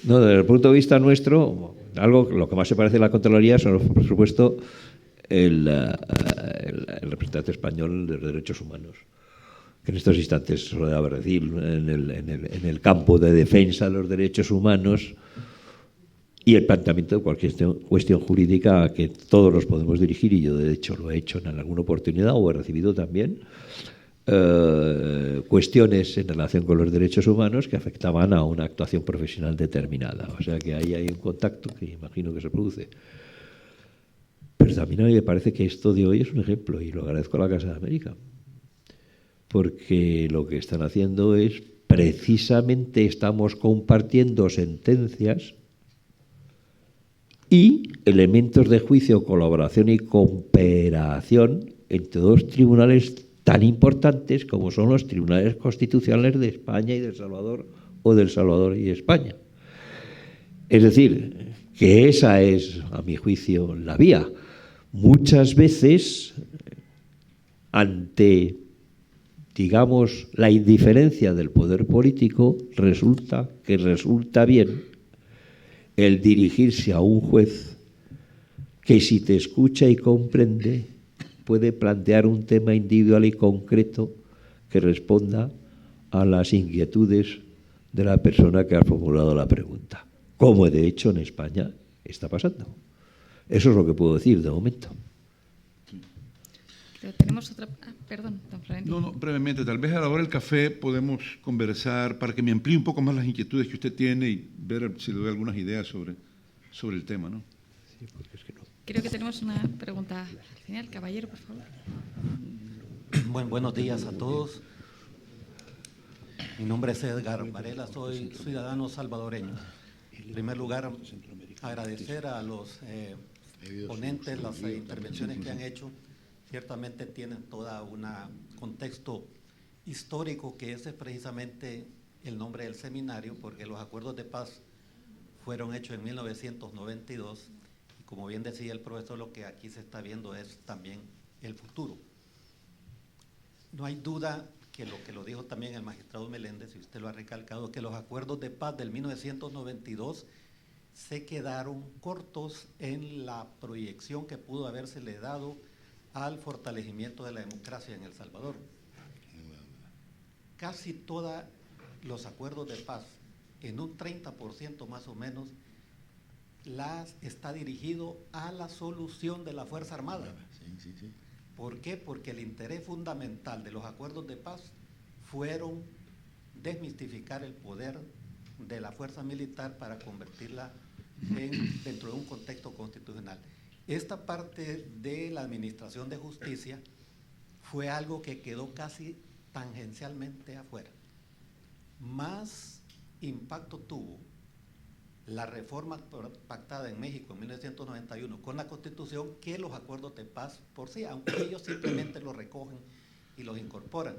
No, desde el punto de vista nuestro, lo que más se parece a la Contraloría son, por supuesto, el representante español de los derechos humanos, que en estos instantes rodeaba decir en el campo de defensa de los derechos humanos y el planteamiento de cualquier cuestión jurídica a que todos nos podemos dirigir, y yo de hecho lo he hecho en alguna oportunidad o he recibido también cuestiones en relación con los derechos humanos que afectaban a una actuación profesional determinada. O sea que ahí hay un contacto que imagino que se produce. Pero también a mí me parece que esto de hoy es un ejemplo, y lo agradezco a la Casa de América, porque lo que están haciendo es, precisamente estamos compartiendo sentencias y elementos de juicio, colaboración y cooperación entre dos tribunales tan importantes como son los tribunales constitucionales de España y de El Salvador, o del Salvador y España. Es decir, que esa es, a mi juicio, la vía. Muchas veces, ante, digamos, la indiferencia del poder político, resulta bien el dirigirse a un juez que, si te escucha y comprende, puede plantear un tema individual y concreto que responda a las inquietudes de la persona que ha formulado la pregunta, como de hecho en España está pasando. Eso es lo que puedo decir de momento. Tenemos otra… perdón, don Florentino. No, brevemente, tal vez a la hora del café podemos conversar para que me amplíe un poco más las inquietudes que usted tiene y ver si le doy algunas ideas sobre el tema, ¿no? Sí, porque es que no. Creo que tenemos una pregunta al final. Caballero, por favor. Buenos días a todos. Mi nombre es Edgar Varela, soy ciudadano salvadoreño. En primer lugar, agradecer a los ponentes las intervenciones que han hecho. Ciertamente tienen todo un contexto histórico, que ese es precisamente el nombre del seminario, porque los acuerdos de paz fueron hechos en 1992, y como bien decía el profesor, lo que aquí se está viendo es también el futuro. No hay duda que lo dijo también el magistrado Meléndez, y usted lo ha recalcado, que los acuerdos de paz del 1992 se quedaron cortos en la proyección que pudo habérsele dado al fortalecimiento de la democracia en El Salvador. Casi todos los acuerdos de paz, en un 30% más o menos, está dirigido a la solución de la Fuerza Armada. Sí. ¿Por qué? Porque el interés fundamental de los acuerdos de paz fueron desmistificar el poder de la fuerza militar para convertirla dentro de un contexto constitucional. Esta parte de la administración de justicia fue algo que quedó casi tangencialmente afuera. Más impacto tuvo la reforma pactada en México en 1991 con la Constitución que los acuerdos de paz por sí, aunque ellos simplemente los recogen y los incorporan.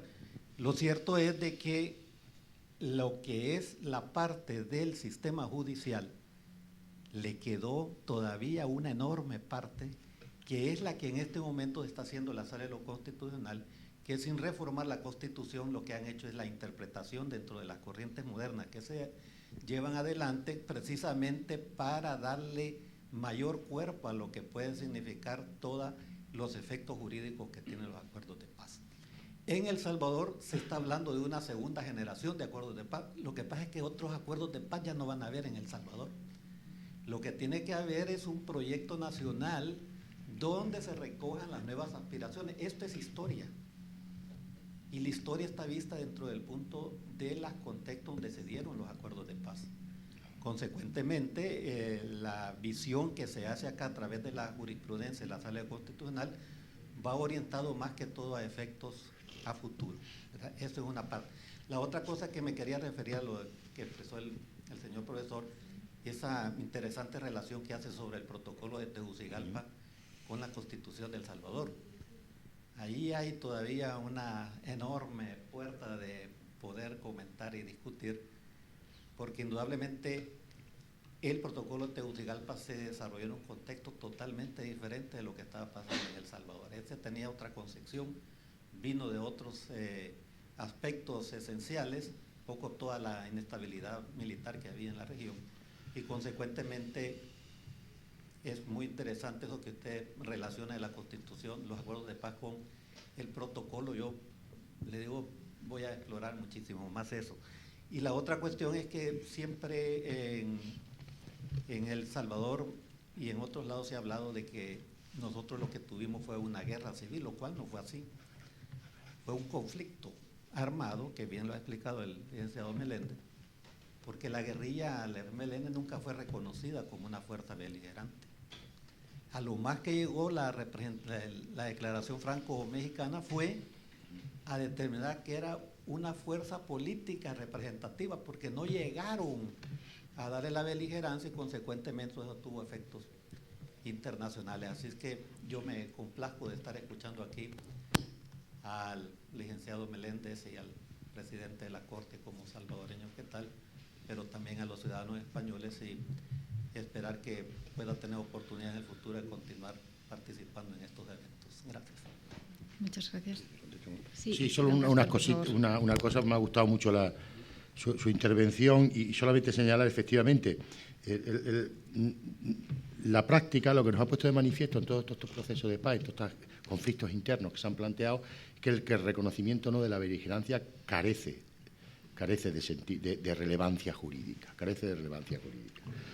Lo cierto es de que lo que es la parte del sistema judicial le quedó todavía una enorme parte, que es la que en este momento está haciendo la Sala de lo Constitucional, que sin reformar la Constitución lo que han hecho es la interpretación dentro de las corrientes modernas que se llevan adelante precisamente para darle mayor cuerpo a lo que puede significar todos los efectos jurídicos que tienen los acuerdos de paz. En El Salvador se está hablando de una segunda generación de acuerdos de paz. Lo que pasa es que otros acuerdos de paz ya no van a haber en El Salvador. Lo que tiene que haber es un proyecto nacional donde se recojan las nuevas aspiraciones. Esto es historia. Y la historia está vista dentro del punto de los contextos donde se dieron los acuerdos de paz. Consecuentemente, la visión que se hace acá a través de la jurisprudencia de la Sala Constitucional va orientado más que todo a efectos a futuro, ¿verdad? Eso es una parte. La otra cosa que me quería referir a lo que expresó el señor profesor, esa interesante relación que hace sobre el protocolo de Tegucigalpa con la Constitución de El Salvador. Ahí hay todavía una enorme puerta de poder comentar y discutir, porque indudablemente el protocolo de Tegucigalpa se desarrolló en un contexto totalmente diferente de lo que estaba pasando en El Salvador. Este tenía otra concepción, vino de otros aspectos esenciales, poco toda la inestabilidad militar que había en la región, y consecuentemente es muy interesante eso que usted relaciona de la Constitución, los acuerdos de paz con el protocolo. Yo le digo, voy a explorar muchísimo más eso. Y la otra cuestión es que siempre en El Salvador y en otros lados se ha hablado de que nosotros lo que tuvimos fue una guerra civil, lo cual no fue así. Fue un conflicto armado, que bien lo ha explicado el licenciado Meléndez, porque la guerrilla, la FMLN, nunca fue reconocida como una fuerza beligerante. A lo más que llegó la declaración franco-mexicana fue a determinar que era una fuerza política representativa, porque no llegaron a darle la beligerancia y consecuentemente eso tuvo efectos internacionales. Así es que yo me complazco de estar escuchando aquí al licenciado Meléndez y al presidente de la Corte como salvadoreño, ¿qué tal? Pero también a los ciudadanos españoles, y esperar que pueda tener oportunidad en el futuro de continuar participando en estos eventos. Gracias. Muchas gracias. Sí, solo una cosa, me ha gustado mucho su intervención, y solamente señalar efectivamente la práctica, lo que nos ha puesto de manifiesto en todos estos procesos de paz, en todos estos conflictos internos que se han planteado, que el reconocimiento no de la beligerancia carece de relevancia jurídica,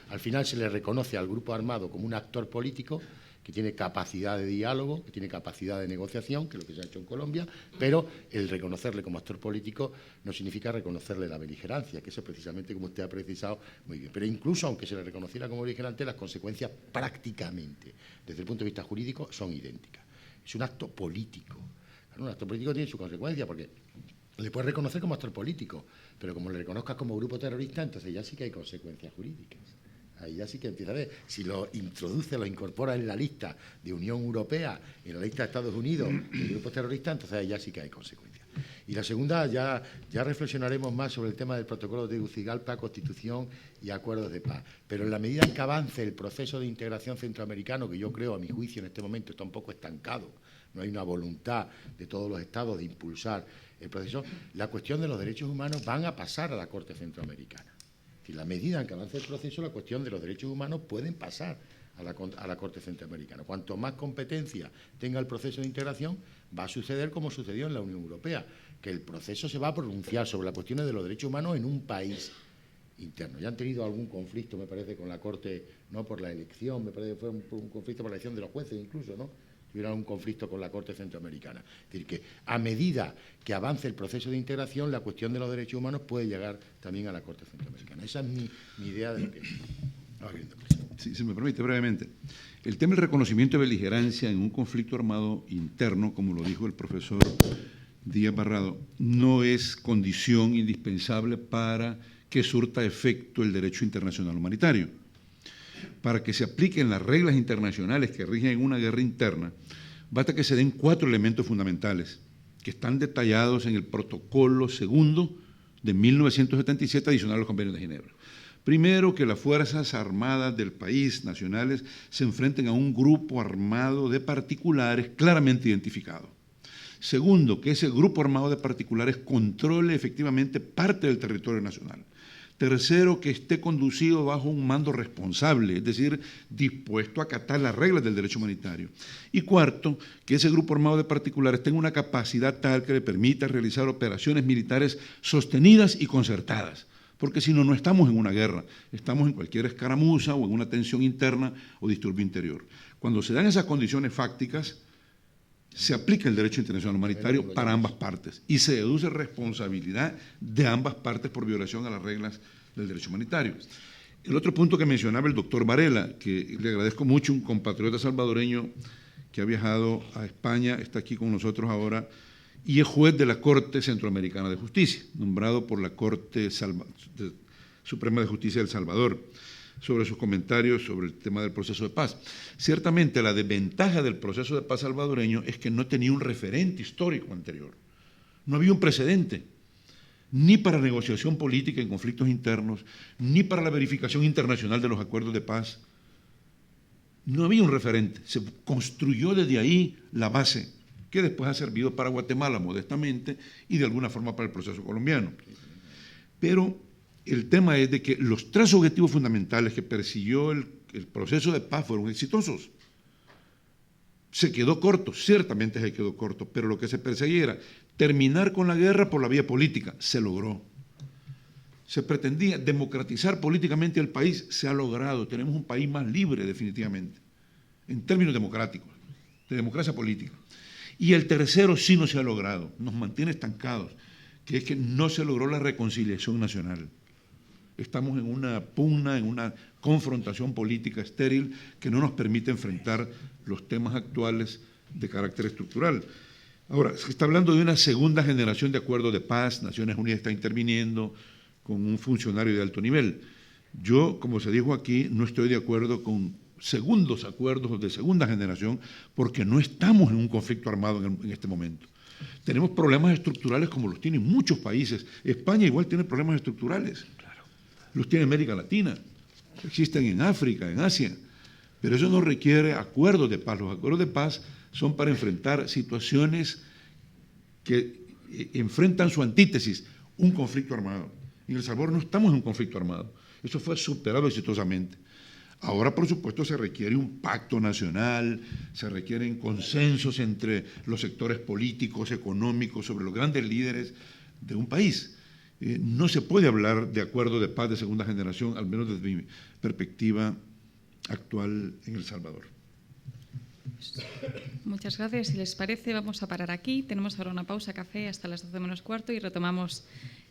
Al final se le reconoce al grupo armado como un actor político que tiene capacidad de diálogo, que tiene capacidad de negociación, que es lo que se ha hecho en Colombia, pero el reconocerle como actor político no significa reconocerle la beligerancia, que eso es precisamente como usted ha precisado muy bien. Pero incluso aunque se le reconociera como beligerante, las consecuencias prácticamente, desde el punto de vista jurídico, son idénticas. Es un acto político. Claro, un acto político tiene su consecuencia, porque le puedes reconocer como actor político, pero como le reconozcas como grupo terrorista, entonces ya sí que hay consecuencias jurídicas. Ahí ya sí que empieza a ver, si lo introduce, lo incorpora en la lista de Unión Europea, en la lista de Estados Unidos, de grupos terroristas, entonces ahí ya sí que hay consecuencias. Y la segunda, ya reflexionaremos más sobre el tema del protocolo de Tegucigalpa, Constitución y acuerdos de paz. Pero en la medida en que avance el proceso de integración centroamericano, que yo creo, a mi juicio, en este momento está un poco estancado, no hay una voluntad de todos los estados de impulsar el proceso, la cuestión de los derechos humanos van a pasar a la Corte Centroamericana. En la medida en que avance el proceso, la cuestión de los derechos humanos pueden pasar a la Corte Centroamericana. Cuanto más competencia tenga el proceso de integración, va a suceder como sucedió en la Unión Europea, que el proceso se va a pronunciar sobre las cuestiones de los derechos humanos en un país interno. Ya han tenido algún conflicto, me parece, con la Corte, no por la elección, me parece que fue un conflicto por la elección de los jueces incluso, ¿no? Tuvieron un conflicto con la Corte Centroamericana. Es decir, que a medida que avance el proceso de integración, la cuestión de los derechos humanos puede llegar también a la Corte Centroamericana. Esa es mi idea de lo que estaba viendo. Sí, si me permite, brevemente. El tema del reconocimiento de beligerancia en un conflicto armado interno, como lo dijo el profesor Díaz Barrado, no es condición indispensable para que surta efecto el derecho internacional humanitario. Para que se apliquen las reglas internacionales que rigen una guerra interna, basta que se den 4 elementos fundamentales que están detallados en el protocolo segundo de 1977 adicional a los convenios de Ginebra. Primero, que las Fuerzas Armadas del país, nacionales, se enfrenten a un grupo armado de particulares claramente identificado. Segundo, que ese grupo armado de particulares controle efectivamente parte del territorio nacional. Tercero, que esté conducido bajo un mando responsable, es decir, dispuesto a acatar las reglas del derecho humanitario. Y cuarto, que ese grupo armado de particulares tenga una capacidad tal que le permita realizar operaciones militares sostenidas y concertadas. Porque si no, no estamos en una guerra, estamos en cualquier escaramuza o en una tensión interna o disturbio interior. Cuando se dan esas condiciones fácticas, se aplica el derecho internacional humanitario para ambas partes y se deduce responsabilidad de ambas partes por violación a las reglas del derecho humanitario. El otro punto que mencionaba el doctor Varela, que le agradezco mucho, un compatriota salvadoreño que ha viajado a España, está aquí con nosotros ahora, y es juez de la Corte Centroamericana de Justicia, nombrado por la Corte Suprema de Justicia de El Salvador, sobre sus comentarios sobre el tema del proceso de paz. Ciertamente la desventaja del proceso de paz salvadoreño es que no tenía un referente histórico anterior, no había un precedente, ni para negociación política en conflictos internos, ni para la verificación internacional de los acuerdos de paz. No había un referente, se construyó desde ahí la base, que después ha servido para Guatemala modestamente y de alguna forma para el proceso colombiano. Pero el tema es de que los tres objetivos fundamentales que persiguió el proceso de paz fueron exitosos. Se quedó corto, ciertamente se quedó corto, pero lo que se perseguía era terminar con la guerra por la vía política, se logró. Se pretendía democratizar políticamente el país, se ha logrado, tenemos un país más libre definitivamente, en términos democráticos, de democracia política. Y el tercero sí no se ha logrado, nos mantiene estancados, que es que no se logró la reconciliación nacional. Estamos en una pugna, en una confrontación política estéril que no nos permite enfrentar los temas actuales de carácter estructural. Ahora, se está hablando de una segunda generación de acuerdos de paz, Naciones Unidas está interviniendo con un funcionario de alto nivel. Yo, como se dijo aquí, no estoy de acuerdo con segundos acuerdos de segunda generación porque no estamos en un conflicto armado en este momento. Tenemos problemas estructurales como los tienen muchos países. España igual tiene problemas estructurales. Los tiene América Latina, existen en África, en Asia, pero eso no requiere acuerdos de paz. Los acuerdos de paz son para enfrentar situaciones que enfrentan su antítesis, un conflicto armado. En El Salvador no estamos en un conflicto armado, eso fue superado exitosamente. Ahora, por supuesto, se requiere un pacto nacional, se requieren consensos entre los sectores políticos, económicos, sobre los grandes líderes de un país. No se puede hablar de acuerdo de paz de segunda generación, al menos desde mi perspectiva actual en El Salvador. Muchas gracias. Si les parece, vamos a parar aquí. Tenemos ahora una pausa café hasta las 12 menos cuarto y retomamos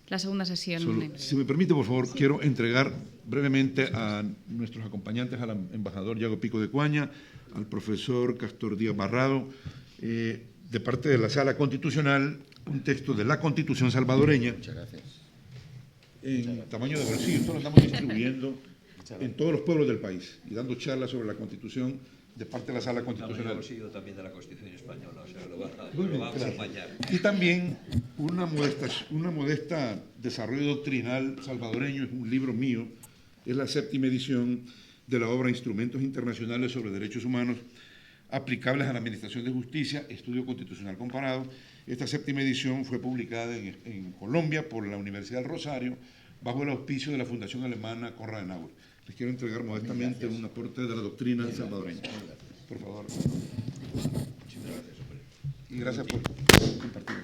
la segunda sesión. Si me permite, por favor, quiero entregar brevemente a nuestros acompañantes, al embajador Yago Pico de Cuaña, al profesor Castor Díaz Barrado, de parte de la Sala Constitucional, un texto de la Constitución salvadoreña. Muchas gracias. En tamaño de bolsillo. Esto lo estamos distribuyendo en todos los pueblos del país y dando charlas sobre la Constitución de parte de la Sala Constitucional. También de la Constitución española, o sea, lo va a claro. acompañar. Y también una modesta desarrollo doctrinal salvadoreño, es un libro mío, es la 7ª edición de la obra Instrumentos Internacionales sobre Derechos Humanos aplicables a la Administración de Justicia, Estudio Constitucional Comparado. Esta 7ª edición fue publicada en Colombia por la Universidad del Rosario, bajo el auspicio de la Fundación Alemana Konrad Adenauer. Les quiero entregar modestamente un aporte de la doctrina salvadoreña. Por favor. Y gracias por compartir.